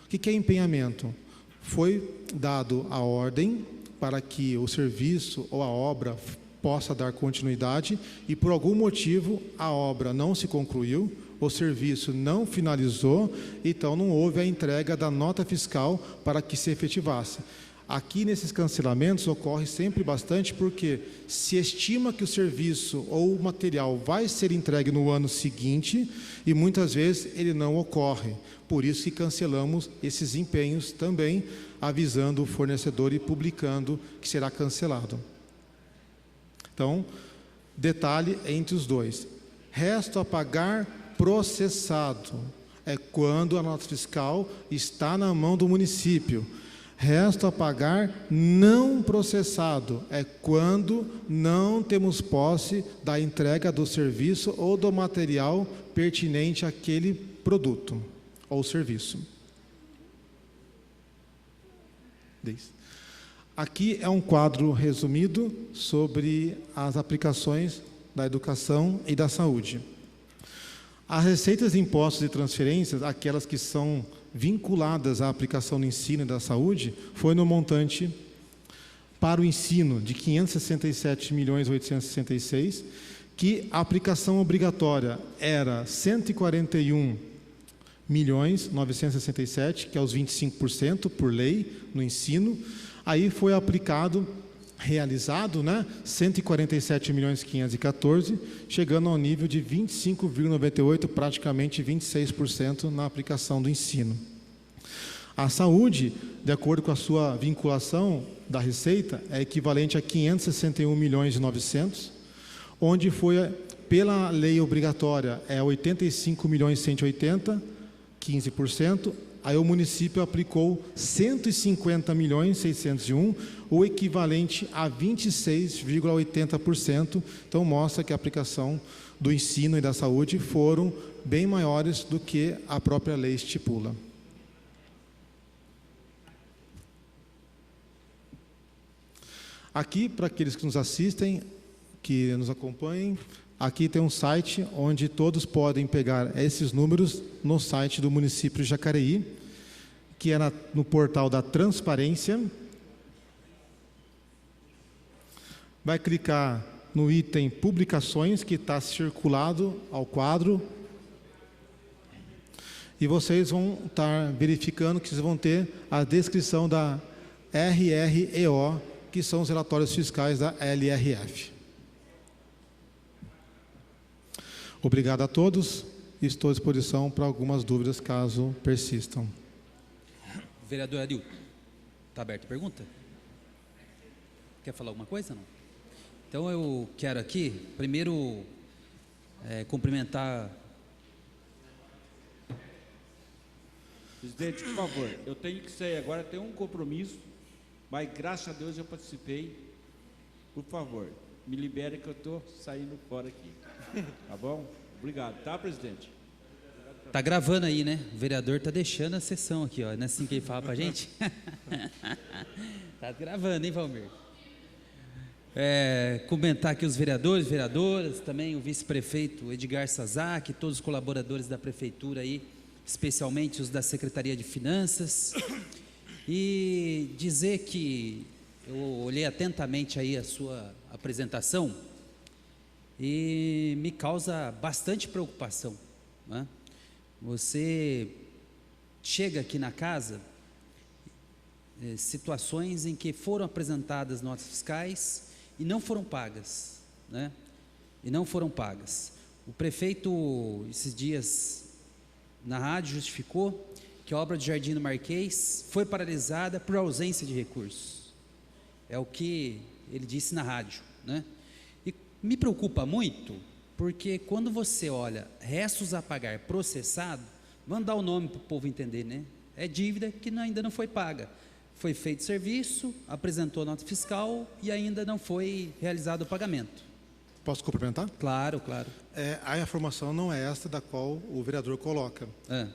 que é empenhamento? Foi dado a ordem para que o serviço ou a obra possa dar continuidade e por algum motivo a obra não se concluiu, o serviço não finalizou, então não houve a entrega da nota fiscal para que se efetivasse. Aqui nesses cancelamentos ocorre sempre bastante porque se estima que o serviço ou o material vai ser entregue no ano seguinte e muitas vezes ele não ocorre. Por isso que cancelamos esses empenhos também, avisando o fornecedor e publicando que será cancelado. Então, detalhe entre os dois. Resto a pagar processado é quando a nota fiscal está na mão do município. Resto a pagar não processado é quando não temos posse da entrega do serviço ou do material pertinente àquele produto ou serviço. Aqui é um quadro resumido sobre as aplicações da educação e da saúde. As receitas de impostos e transferências, aquelas que são vinculadas à aplicação do ensino e da saúde, foi no montante para o ensino de 567.866, que a aplicação obrigatória era 141.967, que é os 25% por lei no ensino. Aí foi aplicado, realizado, 147.514, chegando ao nível de 25,98, praticamente 26% na aplicação do ensino. A saúde, de acordo com a sua vinculação da receita, é equivalente a 561.900.000, onde foi, pela lei obrigatória, é 85.180.000, 15%, aí o município aplicou 150.601.000, o equivalente a 26,80%. Então, mostra que a aplicação do ensino e da saúde foram bem maiores do que a própria lei estipula. Aqui, para aqueles que nos assistem, que nos acompanhem, aqui tem um site onde todos podem pegar esses números no site do município de Jacareí, que é no portal da transparência. Vai clicar no item publicações, que está circulado ao quadro, e vocês vão estar verificando que vocês vão ter a descrição da RREO, que são os relatórios fiscais da LRF. Obrigado a todos. Estou à disposição para algumas dúvidas, caso persistam. Vereador Arilton, está aberta a pergunta? Quer falar alguma coisa? Não? Então eu quero aqui, primeiro, cumprimentar... Presidente, por favor, eu tenho que sair agora, tenho um compromisso, mas graças a Deus eu participei. Por favor, me libere que eu estou saindo fora aqui. Tá bom? Obrigado, tá, presidente? Tá gravando aí, né? O vereador tá deixando a sessão aqui, ó. Não é assim que ele fala pra gente? Tá gravando, hein, Valmir? Cumprimentar aqui os vereadores, vereadoras, também o vice-prefeito Edgar Sazak, todos os colaboradores da prefeitura aí, especialmente os da Secretaria de Finanças, e dizer que eu olhei atentamente aí a sua apresentação e me causa bastante preocupação, né? Você chega aqui na casa, situações em que foram apresentadas notas fiscais e não foram pagas, né? E não foram pagas. O prefeito, esses dias, na rádio, justificou que a obra de Jardim do Marquês foi paralisada por ausência de recursos. É o que ele disse na rádio, né? E me preocupa muito, porque quando você olha restos a pagar processado, vamos dar o nome para o povo entender, né? É dívida que ainda não foi paga. Foi feito serviço, apresentou nota fiscal e ainda não foi realizado o pagamento. Posso complementar? Claro, claro. A informação não é esta da qual o vereador coloca.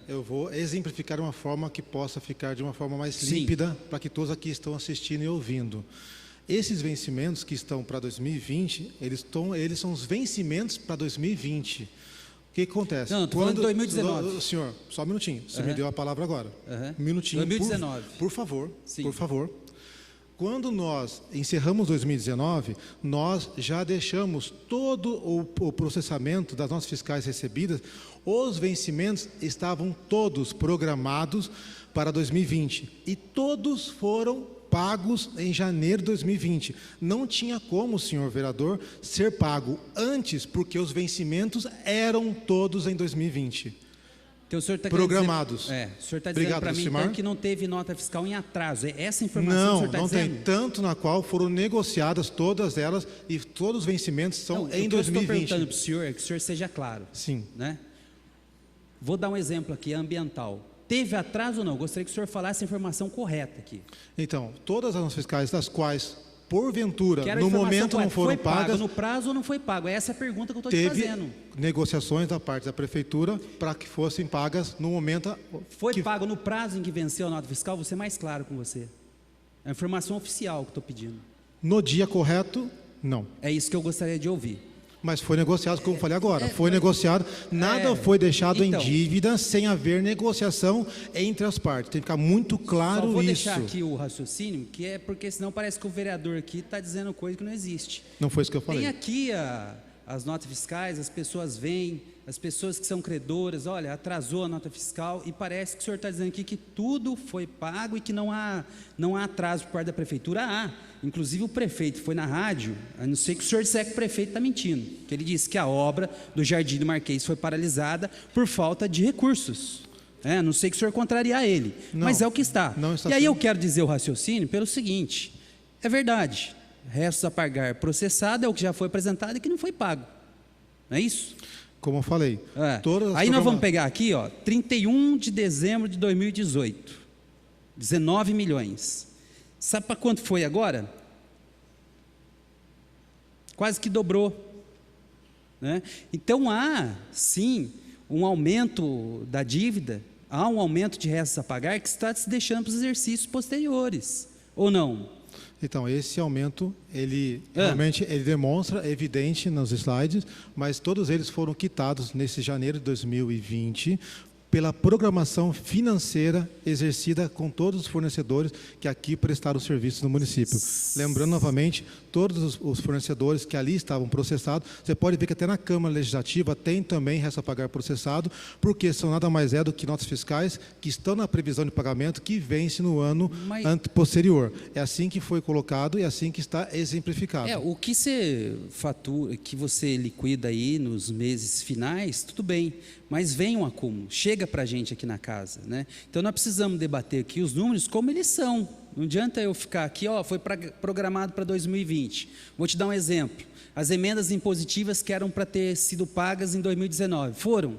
Eu vou exemplificar uma forma que possa ficar de uma forma mais límpida para que todos aqui estão assistindo e ouvindo. Esses vencimentos que estão para 2020, eles são os vencimentos para 2020. O que acontece? Não, estou falando de 2019. Senhor, só um minutinho. Você me deu a palavra agora. Um minutinho. 2019. Por favor. Sim. Por favor. Quando nós encerramos 2019, nós já deixamos todo o processamento das notas fiscais recebidas, os vencimentos estavam todos programados para 2020 e todos foram pagos em janeiro de 2020. Não tinha como, senhor vereador, ser pago antes, porque os vencimentos eram todos em 2020. Então, o senhor está programados. O senhor está dizendo para mim então, que não teve nota fiscal em atraso. É essa informação que o senhor está dizendo? Não tem. Tanto na qual foram negociadas todas elas e todos os vencimentos são em 2020. O que eu estou perguntando para o senhor é que o senhor seja claro. Sim. Né? Vou dar um exemplo aqui, ambiental. Teve atraso ou não? Gostaria que o senhor falasse a informação correta aqui. Então, todas as notas fiscais das quais, porventura, no momento não foram pagas... Foi no prazo ou não foi pago? Essa é a pergunta que eu estou te fazendo. Teve negociações da parte da prefeitura para que fossem pagas no momento... Foi pago no prazo em que venceu a nota fiscal? Vou ser mais claro com você. É a informação oficial que estou pedindo. No dia correto, não. É isso que eu gostaria de ouvir. Mas foi negociado, como eu falei agora, foi negociado, nada foi deixado em dívida sem haver negociação entre as partes. Tem que ficar muito claro isso. Só vou deixar aqui o raciocínio, que é porque senão parece que o vereador aqui está dizendo coisa que não existe. Não foi isso que eu falei. Tem aqui as notas fiscais, as pessoas vêm, as pessoas que são credoras, olha, atrasou a nota fiscal e parece que o senhor está dizendo aqui que tudo foi pago e que não há atraso por parte da prefeitura. Inclusive o prefeito foi na rádio, a não ser que o senhor disser que o prefeito está mentindo, que ele disse que a obra do Jardim do Marquês foi paralisada por falta de recursos. A não sei que o senhor contrariar ele, mas é o que está. E aí eu quero dizer o raciocínio pelo seguinte, é verdade, restos a pagar processado é o que já foi apresentado e que não foi pago, não é isso? Como eu falei. Aí nós vamos pegar aqui, 31 de dezembro de 2018, 19 milhões. Sabe para quanto foi agora? Quase que dobrou. Né? Então há, sim, um aumento da dívida, há um aumento de restos a pagar que está se deixando para os exercícios posteriores, ou não? Então, esse aumento, realmente ele demonstra, é evidente nos slides, mas todos eles foram quitados nesse janeiro de 2020, pela programação financeira exercida com todos os fornecedores que aqui prestaram serviços no município. Lembrando novamente, todos os fornecedores que ali estavam processados, você pode ver que até na Câmara Legislativa tem também resto a pagar processado, porque são nada mais do que notas fiscais que estão na previsão de pagamento que vence no ano posterior. É assim que foi colocado e é assim que está exemplificado. O que você fatura, que você liquida aí nos meses finais, tudo bem, mas vem um acúmulo, chega para a gente aqui na casa, né? Então nós precisamos debater aqui os números como eles são. Não adianta eu ficar aqui, foi programado para 2020. Vou te dar um exemplo. As emendas impositivas que eram para ter sido pagas em 2019, foram?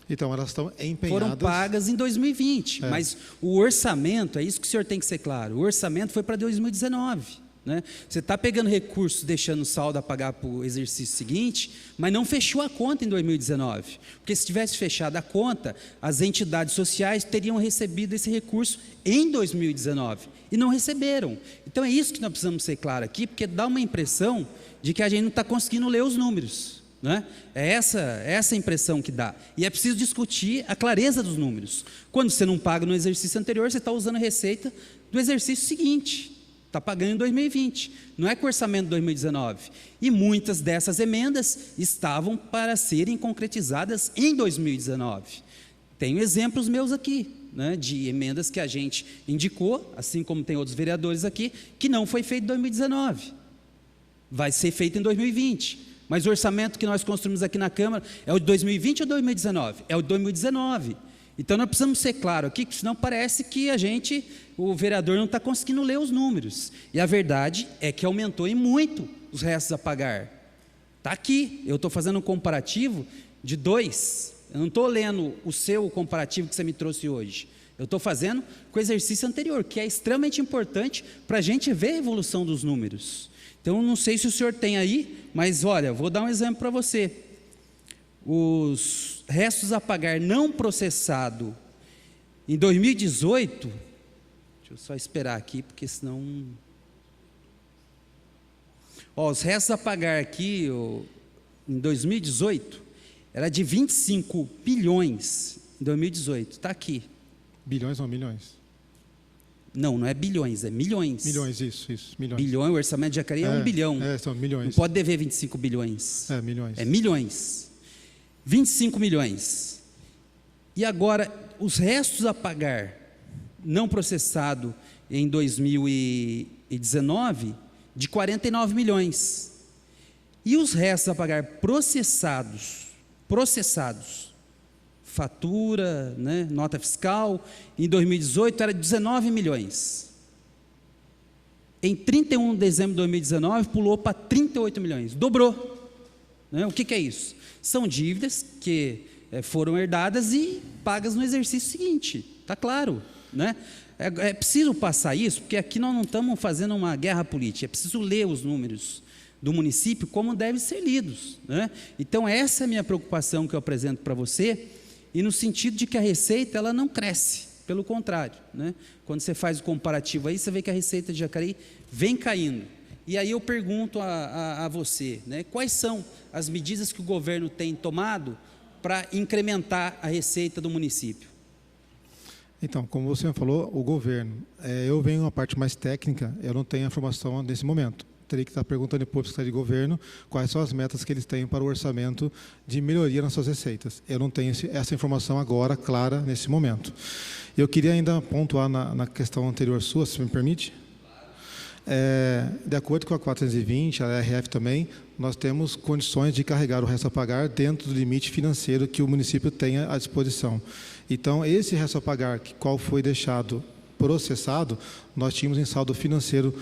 Então, elas estão empenhadas. Foram pagas em 2020, mas o orçamento, é isso que o senhor tem que ser claro, o orçamento foi para 2019. Né? Você está pegando recursos, deixando saldo a pagar para o exercício seguinte, mas não fechou a conta em 2019, porque se tivesse fechado a conta, as entidades sociais teriam recebido esse recurso em 2019 e não receberam. Então é isso que nós precisamos ser claros aqui, porque dá uma impressão de que a gente não está conseguindo ler os números, né? É essa impressão que dá, e é preciso discutir a clareza dos números. Quando você não paga no exercício anterior, você está usando a receita do exercício seguinte. está pagando em 2020, não é com o orçamento de 2019. E muitas dessas emendas estavam para serem concretizadas em 2019. Tenho exemplos meus aqui, né, de emendas que a gente indicou, assim como tem outros vereadores aqui, que não foi feito em 2019. Vai ser feito em 2020. Mas o orçamento que nós construímos aqui na Câmara é o de 2020 ou 2019? É o de 2019. Então nós precisamos ser claros aqui, que senão parece que o vereador não está conseguindo ler os números. E a verdade é que aumentou em muito os restos a pagar. Está aqui, eu estou fazendo um comparativo de 2. Eu não estou lendo o seu comparativo que você me trouxe hoje. Eu estou fazendo com o exercício anterior, que é extremamente importante para a gente ver a evolução dos números. Então, não sei se o senhor tem aí, mas olha, vou dar um exemplo para você. Os restos a pagar não processado em 2018, deixa eu só esperar aqui, porque senão... os restos a pagar aqui, em 2018, era de 25 bilhões, em 2018, está aqui. Bilhões ou milhões? Não, não é bilhões, é milhões. Milhões, isso, milhões. Bilhão, o orçamento de Jacareí é 1 bilhão. São milhões. Não pode dever 25 bilhões. Milhões. É milhões. 25 milhões. E agora, os restos a pagar não processado em 2019, de 49 milhões. E os restos a pagar processados, fatura, né, nota fiscal, em 2018 era 19 milhões. Em 31 de dezembro de 2019, pulou para 38 milhões, dobrou. Né? O que é isso? São dívidas que foram herdadas e pagas no exercício seguinte, está claro. Né? É preciso passar isso, porque aqui nós não estamos fazendo uma guerra política, é preciso ler os números do município como devem ser lidos. Né? Então, essa é a minha preocupação que eu apresento para você, e no sentido de que a receita ela não cresce, pelo contrário. Né? Quando você faz o comparativo aí, você vê que a receita de Jacareí vem caindo. E aí eu pergunto a você, né, quais são as medidas que o governo tem tomado para incrementar a receita do município? Então, como você falou, o governo, eu venho uma parte mais técnica, eu não tenho a informação nesse momento. Teria que estar perguntando para o Secretaria de Governo quais são as metas que eles têm para o orçamento de melhoria nas suas receitas. Eu não tenho essa informação agora, clara, nesse momento. Eu queria ainda pontuar na questão anterior sua, se me permite. De acordo com a 420, a RF também, nós temos condições de carregar o resto a pagar dentro do limite financeiro que o município tenha à disposição. Então, esse resto a pagar, qual foi deixado processado, nós tínhamos em saldo financeiro,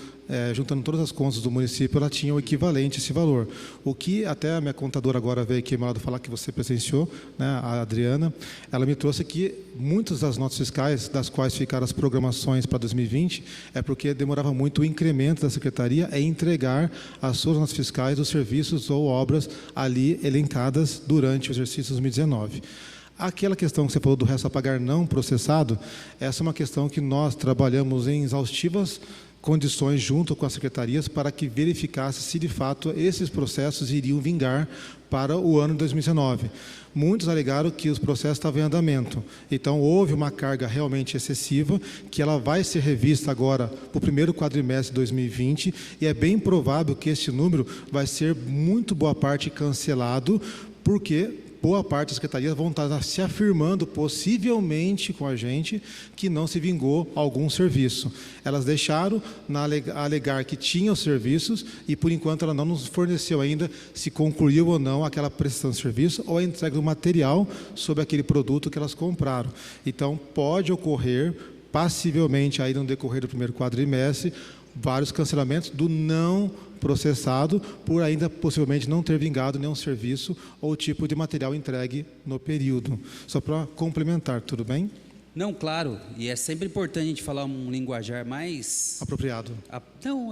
juntando todas as contas do município, ela tinha o equivalente a esse valor. O que até a minha contadora agora veio aqui falar que você presenciou, né, a Adriana, ela me trouxe que muitas das notas fiscais, das quais ficaram as programações para 2020, é porque demorava muito o incremento da secretaria em entregar as suas notas fiscais dos serviços ou obras ali elencadas durante o exercício 2019. Aquela questão que você falou do resto a pagar não processado, essa é uma questão que nós trabalhamos em exaustivas condições junto com as secretarias para que verificasse se de fato esses processos iriam vingar para o ano de 2019. Muitos alegaram que os processos estavam em andamento, então houve uma carga realmente excessiva, que ela vai ser revista agora para o primeiro quadrimestre de 2020, e é bem provável que esse número vai ser muito boa parte cancelado, porque boa parte das secretarias vão estar se afirmando, possivelmente com a gente, que não se vingou algum serviço. Elas deixaram alegar que tinham serviços e, por enquanto, ela não nos forneceu ainda se concluiu ou não aquela prestação de serviço ou a entrega do material sobre aquele produto que elas compraram. Então, pode ocorrer, passivelmente, aí no decorrer do primeiro quadrimestre, vários cancelamentos do não processado por ainda possivelmente não ter vingado nenhum serviço ou tipo de material entregue no período. Só para complementar, tudo bem? Não, claro, e é sempre importante a gente falar um linguajar mais... apropriado. Não,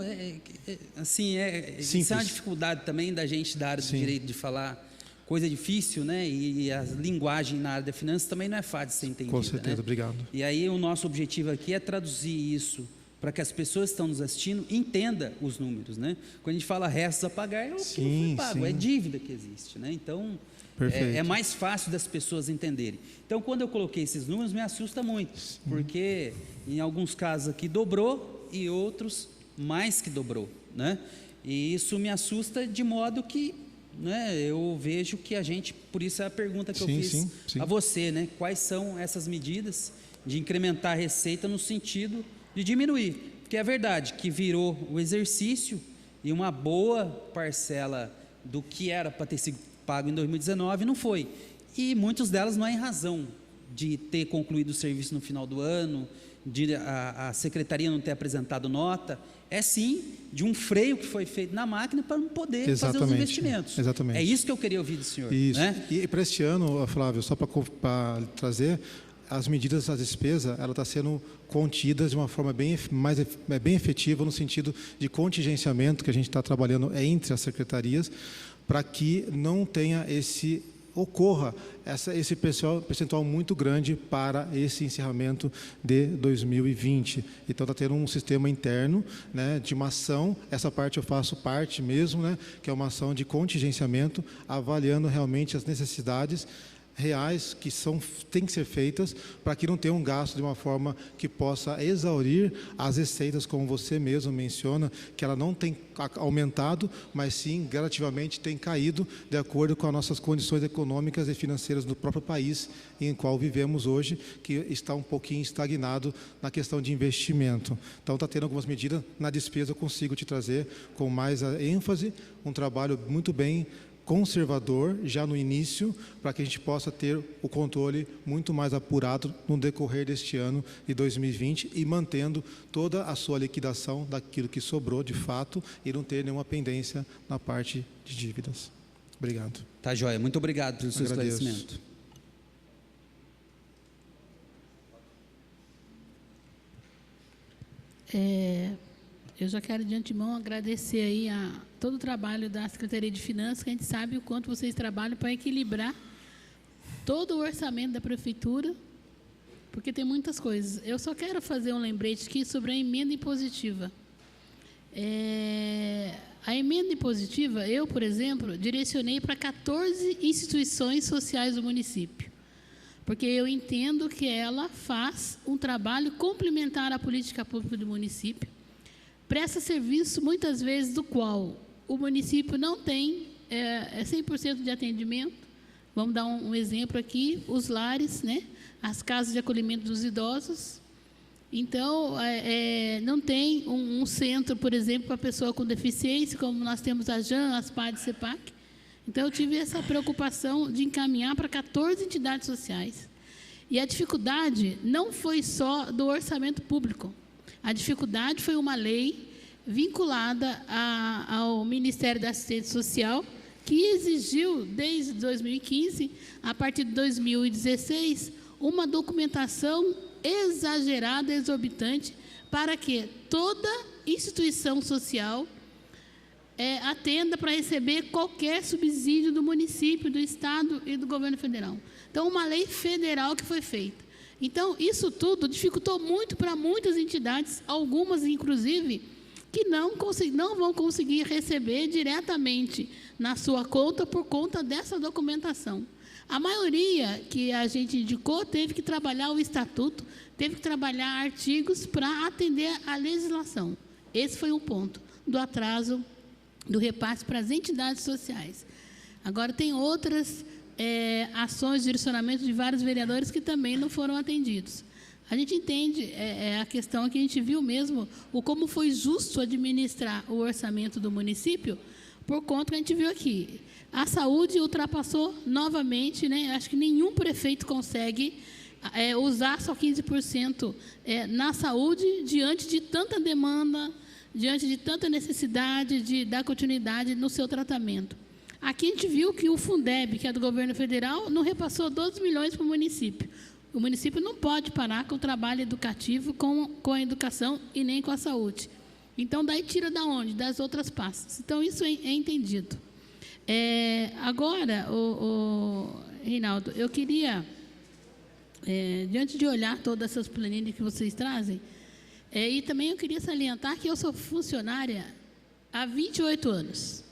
isso é uma dificuldade também da gente da área do direito de falar coisa difícil, né? E a linguagem na área da finanças também não é fácil de ser entendida. Com certeza, né? Obrigado. E aí o nosso objetivo aqui é traduzir isso para que as pessoas que estão nos assistindo entendam os números, né? Quando a gente fala restos a pagar, é o que não foi pago, é dívida que existe, né? Então, é mais fácil das pessoas entenderem. Então, quando eu coloquei esses números, me assusta muito, porque em alguns casos aqui dobrou e outros mais que dobrou, né? E isso me assusta de modo que, né, eu vejo que a gente, por isso é a pergunta que eu fiz sim. a você, né? Quais são essas medidas de incrementar a receita no sentido de diminuir? Porque é verdade que virou o exercício e uma boa parcela do que era para ter sido pago em 2019 não foi. E muitas delas não é em razão de ter concluído o serviço no final do ano, de a secretaria não ter apresentado nota, é sim de um freio que foi feito na máquina para não poder fazer os investimentos. Exatamente. É isso que eu queria ouvir do senhor. Isso. Né? E para este ano, Flávio, só para trazer, as medidas da despesa, ela está sendo contidas de uma forma bem efetiva, no sentido de contingenciamento que a gente está trabalhando entre as secretarias, para que não tenha ocorra esse percentual muito grande para esse encerramento de 2020. Então, está tendo um sistema interno, né, de uma ação, essa parte eu faço parte mesmo, né, que é uma ação de contingenciamento, avaliando realmente as necessidades reais que têm que ser feitas para que não tenha um gasto de uma forma que possa exaurir as receitas, como você mesmo menciona, que ela não tem aumentado, mas sim gradativamente tem caído de acordo com as nossas condições econômicas e financeiras do próprio país em qual vivemos hoje, que está um pouquinho estagnado na questão de investimento. Então, está tendo algumas medidas na despesa, eu consigo te trazer com mais ênfase, um trabalho muito bem conservador já no início, para que a gente possa ter o controle muito mais apurado no decorrer deste ano de 2020 e mantendo toda a sua liquidação daquilo que sobrou de fato e não ter nenhuma pendência na parte de dívidas. Obrigado. Tá joia, muito obrigado pelo seu Agradeço. esclarecimento. Eu já quero de antemão agradecer aí a todo o trabalho da Secretaria de Finanças, que a gente sabe o quanto vocês trabalham para equilibrar todo o orçamento da Prefeitura, porque tem muitas coisas. Eu só quero fazer um lembrete aqui sobre a emenda impositiva. A emenda impositiva, eu, por exemplo, direcionei para 14 instituições sociais do município, porque eu entendo que ela faz um trabalho complementar à política pública do município, presta serviço, muitas vezes, do qual o município não tem 100% de atendimento. Vamos dar um exemplo aqui, os lares, né? As casas de acolhimento dos idosos. Então, não tem um centro, por exemplo, para a pessoa com deficiência, como nós temos a JAN, as PAD, CEPAC. Então, eu tive essa preocupação de encaminhar para 14 entidades sociais. E a dificuldade não foi só do orçamento público. A dificuldade foi uma lei vinculada ao Ministério da Assistência Social, que exigiu, desde 2015, a partir de 2016, uma documentação exagerada, exorbitante, para que toda instituição social atenda para receber qualquer subsídio do município, do Estado e do governo federal. Então, uma lei federal que foi feita. Então, isso tudo dificultou muito para muitas entidades, algumas, inclusive, que não vão conseguir receber diretamente na sua conta por conta dessa documentação. A maioria que a gente indicou teve que trabalhar o estatuto, teve que trabalhar artigos para atender à legislação. Esse foi um ponto do atraso do repasse para as entidades sociais. Agora, tem outras ações de direcionamento de vários vereadores que também não foram atendidos. A gente entende a questão que a gente viu mesmo, como foi justo administrar o orçamento do município, por conta que a gente viu aqui. A saúde ultrapassou novamente, né? Acho que nenhum prefeito consegue usar só 15% na saúde, diante de tanta demanda, diante de tanta necessidade de dar continuidade no seu tratamento. Aqui a gente viu que o Fundeb, que é do governo federal, não repassou 12 milhões para o município. O município não pode parar com o trabalho educativo, com a educação e nem com a saúde. Então, daí tira da onde? Das outras pastas. Então, isso é entendido. Agora, Reinaldo, eu queria, diante de olhar todas essas planilhas que vocês trazem, e também eu queria salientar que eu sou funcionária há 28 anos.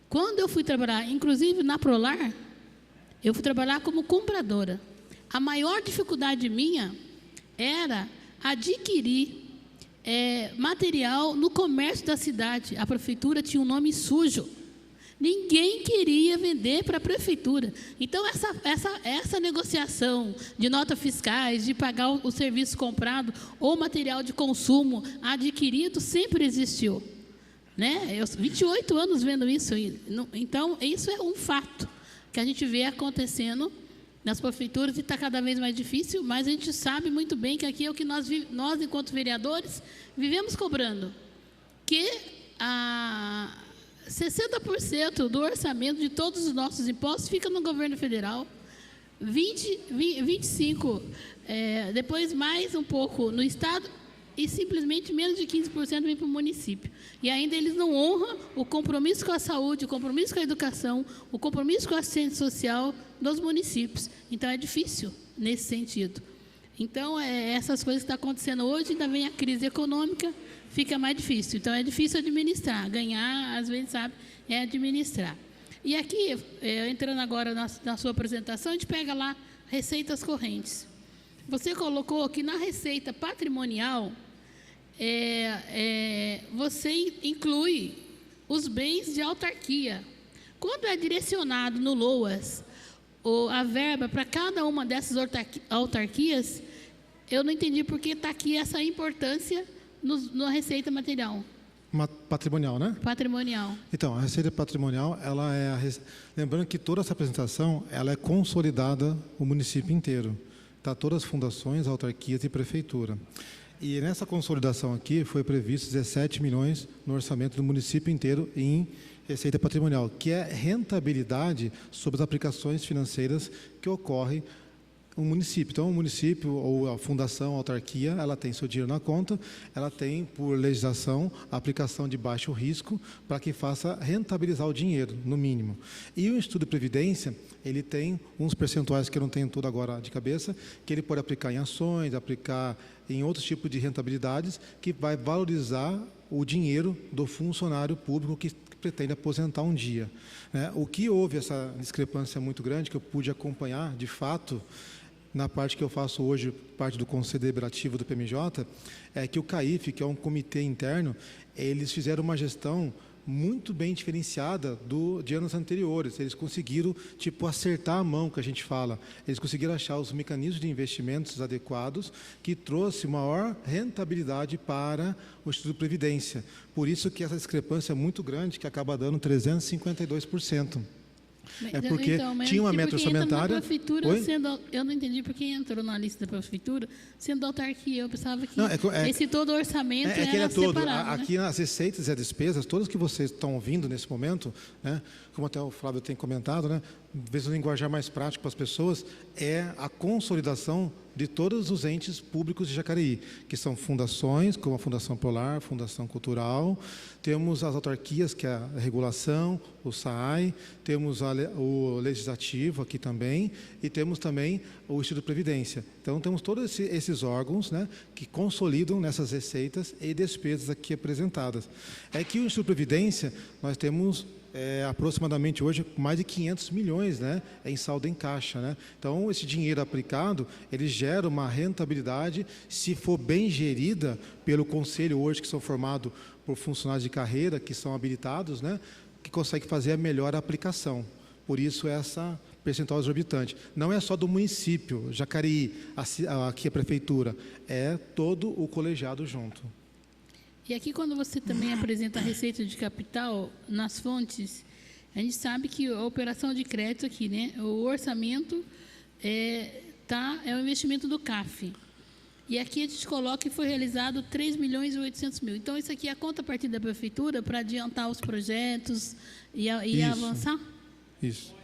Quando eu fui trabalhar, inclusive na Prolar, eu fui trabalhar como compradora. A maior dificuldade minha era adquirir material no comércio da cidade. A prefeitura tinha um nome sujo. Ninguém queria vender para a prefeitura. Então, essa negociação de notas fiscais, de pagar o serviço comprado ou material de consumo adquirido, sempre existiu. Né? Eu 28 anos vendo isso. Então, isso é um fato que a gente vê acontecendo nas prefeituras e está cada vez mais difícil, mas a gente sabe muito bem que aqui é o que nós enquanto vereadores, vivemos cobrando. Que 60% do orçamento de todos os nossos impostos fica no governo federal, 25%, depois mais um pouco no estado, e simplesmente menos de 15% vem para o município. E ainda eles não honram o compromisso com a saúde, o compromisso com a educação, o compromisso com a assistência social dos municípios. Então, é difícil nesse sentido. Então, essas coisas que estão acontecendo hoje, ainda vem a crise econômica, fica mais difícil. Então, é difícil administrar. Ganhar, às vezes, sabe, é administrar. E aqui, entrando agora na sua apresentação, a gente pega lá receitas correntes. Você colocou que na receita patrimonial, você inclui os bens de autarquia. Quando é direcionado no LOAS a verba para cada uma dessas autarquias, eu não entendi por que está aqui essa importância na receita material. Patrimonial, né? Patrimonial. Então, a receita patrimonial, lembrando que toda essa apresentação, ela é consolidada o município inteiro. Tá, todas as fundações, autarquias e prefeitura. E nessa consolidação aqui foi previsto 17 milhões no orçamento do município inteiro em receita patrimonial, que é rentabilidade sobre as aplicações financeiras que ocorrem no município. Então, o município ou a fundação, a autarquia, ela tem seu dinheiro na conta, ela tem, por legislação, a aplicação de baixo risco para que faça rentabilizar o dinheiro, no mínimo. E o Instituto de Previdência, ele tem uns percentuais que eu não tenho tudo agora de cabeça, que ele pode aplicar em ações, aplicar em outros tipos de rentabilidades, que vai valorizar o dinheiro do funcionário público que pretende aposentar um dia. O que houve essa discrepância muito grande, que eu pude acompanhar, de fato, na parte que eu faço hoje, parte do Conselho Deliberativo do PMJ, é que o CAIF, que é um comitê interno, eles fizeram uma gestão muito bem diferenciada de anos anteriores. Eles conseguiram, acertar a mão, que a gente fala. Eles conseguiram achar os mecanismos de investimentos adequados que trouxe maior rentabilidade para o Instituto de Previdência. Por isso que essa discrepância é muito grande, que acaba dando 352%. Porque tinha uma meta orçamentária. Eu não entendi por que entrou na lista da prefeitura sendo autarquia. Eu pensava que esse todo orçamento era separado. Aqui nas receitas e as despesas, todas que vocês estão ouvindo nesse momento, como até o Flávio tem comentado, vezes o linguajar mais prático para as pessoas, é a consolidação de todos os entes públicos de Jacareí, que são fundações, como a Fundação Polar, Fundação Cultural, temos as autarquias, que é a regulação, o SAAI, temos o Legislativo aqui também, e temos também o Instituto de Previdência. Então, temos todos esses órgãos que consolidam nessas receitas e despesas aqui apresentadas. É que o Instituto de Previdência, nós temos aproximadamente hoje mais de 500 milhões em saldo em caixa. Então, esse dinheiro aplicado, ele gera uma rentabilidade, se for bem gerida pelo conselho hoje, que são formados por funcionários de carreira, que são habilitados, que consegue fazer a melhor aplicação. Por isso, essa percentual exorbitante. Não é só do município, Jacareí, aqui a prefeitura, é todo o colegiado junto. E aqui, quando você também apresenta a receita de capital nas fontes, a gente sabe que a operação de crédito aqui, o orçamento é o investimento do CAF. E aqui a gente coloca que foi realizado 3.800.000. Então, isso aqui é a contrapartida da prefeitura para adiantar os projetos e avançar? Isso.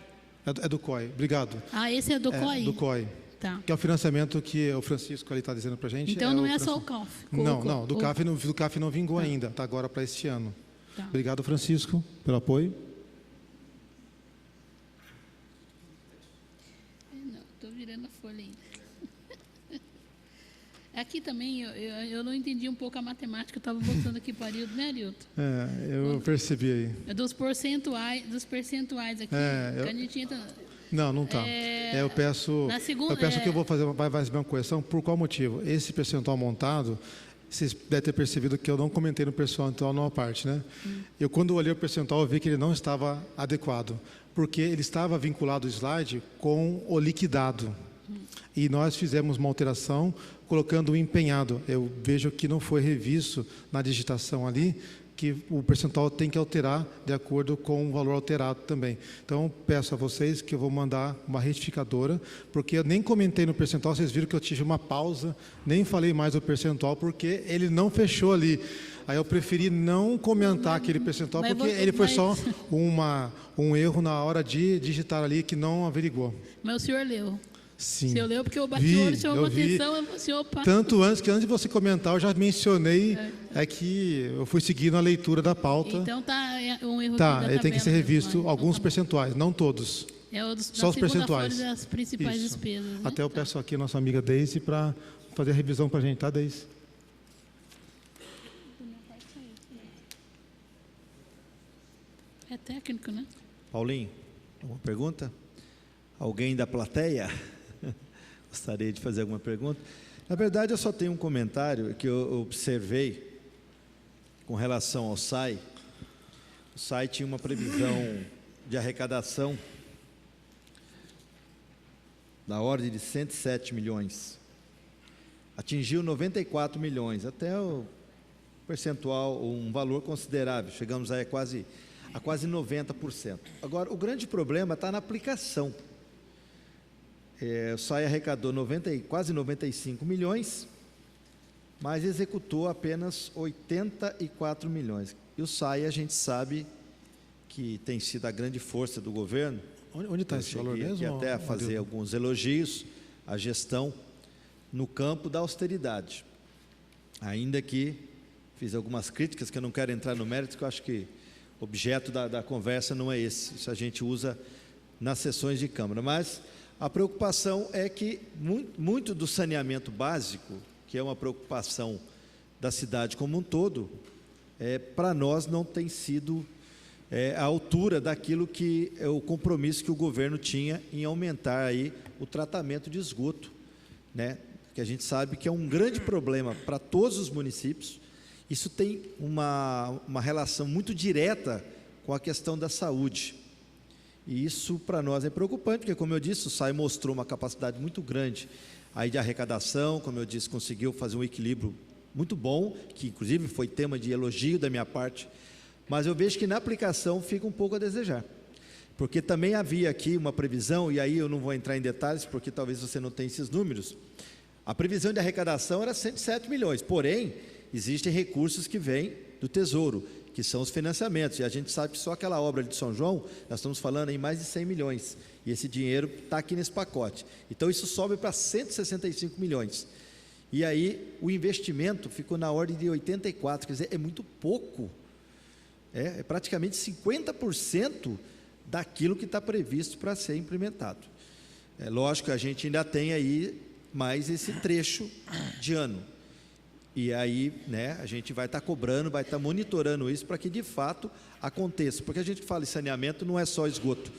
É do COI. Obrigado. Esse é do COI? Do COI. Tá. Que é o financiamento que o Francisco está dizendo para a gente. Então, não é só o CAF? Não, do CAF não vingou ainda, está agora para este ano. Tá. Obrigado, Francisco, pelo apoio. Estou virando a folha ainda. Aqui também, eu não entendi um pouco a matemática, eu estava voltando aqui para o Arildo, né, Arildo? Eu percebi aí. Dos percentuais aqui, que a gente entra... Não está. Eu peço que eu vou fazer uma correção. Por qual motivo? Esse percentual montado vocês devem ter percebido que eu não comentei no percentual numa parte, né? Eu, quando olhei o percentual, eu vi que ele não estava adequado, porque ele estava vinculado o slide com o liquidado. E nós fizemos uma alteração colocando o empenhado. Eu vejo que não foi revisto na digitação ali, que o percentual tem que alterar de acordo com o valor alterado também. Então, peço a vocês que eu vou mandar uma retificadora, porque eu nem comentei no percentual, vocês viram que eu tive uma pausa, nem falei mais do percentual, porque ele não fechou ali. Aí eu preferi não comentar aquele percentual, porque ele foi só um erro na hora de digitar ali, que não averiguou. Mas o senhor leu. Sim. O senhor leu porque eu bati o olho, chamou atenção, eu falei assim, opa. Tanto antes de você comentar, eu já mencionei que eu fui seguindo a leitura da pauta. Então tá um erro Tá, aqui da ele tem que ser tabela, revisto então, alguns tá bom. percentuais, não todos. É o Só os percentuais. Das principais Isso. despesas. Né? Até eu peço aqui a nossa amiga Deise para fazer a revisão para a gente, tá, Deise? É técnico, né? Paulinho, alguma pergunta? Alguém da plateia? Gostaria de fazer alguma pergunta? Na verdade, eu só tenho um comentário que eu observei com relação ao SAI. O SAI tinha uma previsão de arrecadação da ordem de 107 milhões. Atingiu 94 milhões, até o percentual, um valor considerável. Chegamos a quase 90%. Agora, o grande problema está na aplicação. O SAI arrecadou quase 95 milhões, mas executou apenas 84 milhões. E o SAI, a gente sabe que tem sido a grande força do governo. Onde está esse valor mesmo? E até a fazer alguns elogios à gestão no campo da austeridade. Ainda que fiz algumas críticas, que eu não quero entrar no mérito, que eu acho que o objeto da conversa não é esse. Isso a gente usa nas sessões de Câmara. Mas a preocupação é que muito do saneamento básico, que é uma preocupação da cidade como um todo, para nós não tem sido a altura daquilo que é o compromisso que o governo tinha em aumentar aí o tratamento de esgoto, né? Que a gente sabe que é um grande problema para todos os municípios. Isso tem uma relação muito direta com a questão da saúde. E isso para nós é preocupante, porque, como eu disse, o SAI mostrou uma capacidade muito grande aí de arrecadação, como eu disse, conseguiu fazer um equilíbrio muito bom, que inclusive foi tema de elogio da minha parte, mas eu vejo que na aplicação fica um pouco a desejar. Porque também havia aqui uma previsão, e aí eu não vou entrar em detalhes, porque talvez você não tenha esses números. A previsão de arrecadação era 107 milhões, porém, existem recursos que vêm do Tesouro, que são os financiamentos, e a gente sabe que só aquela obra de São João, nós estamos falando em mais de 100 milhões, e esse dinheiro está aqui nesse pacote. Então, isso sobe para 165 milhões. E aí, o investimento ficou na ordem de 84, quer dizer, é muito pouco. É praticamente 50% daquilo que está previsto para ser implementado. É lógico que a gente ainda tem aí mais esse trecho de ano. E aí, né, a gente vai estar cobrando, vai estar monitorando isso para que de fato aconteça. Porque a gente fala em saneamento, não é só esgoto.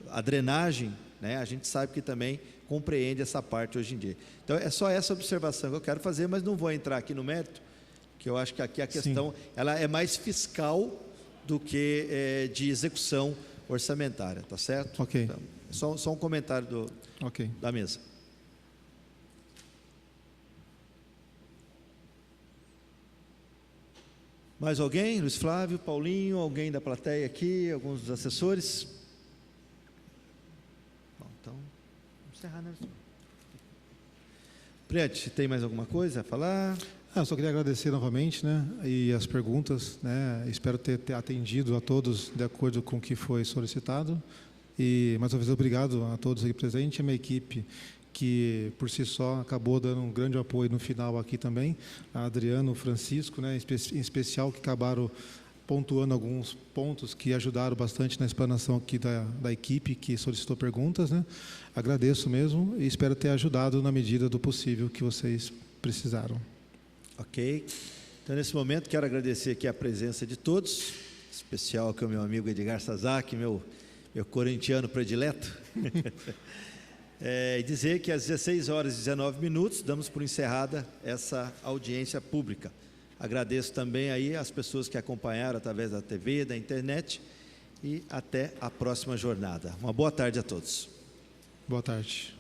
A drenagem, né, a gente sabe que também compreende essa parte hoje em dia. Então, é só essa observação que eu quero fazer, mas não vou entrar aqui no mérito, que eu acho que aqui a questão ela é mais fiscal do que de execução orçamentária, tá certo? Ok. Então, só um comentário da mesa. Mais alguém? Luiz Flávio, Paulinho, alguém da plateia aqui, alguns dos assessores? Bom, então, vamos encerrar, né? Priante, tem mais alguma coisa a falar? Eu só queria agradecer novamente, né, e as perguntas, né, espero ter atendido a todos de acordo com o que foi solicitado, e mais uma vez obrigado a todos aqui presentes, a minha equipe que por si só acabou dando um grande apoio no final aqui também, a Adriano, o Francisco, né, em especial, que acabaram pontuando alguns pontos que ajudaram bastante na explanação aqui da equipe que solicitou perguntas, né. Agradeço mesmo e espero ter ajudado na medida do possível que vocês precisaram. Ok. Então, nesse momento, quero agradecer aqui a presença de todos, em especial aqui o meu amigo Edgar Sazak, meu corintiano predileto. E dizer que às 16 horas e 19 minutos damos por encerrada essa audiência pública. Agradeço também aí as pessoas que acompanharam através da TV, da internet, e até a próxima jornada. Uma boa tarde a todos. Boa tarde.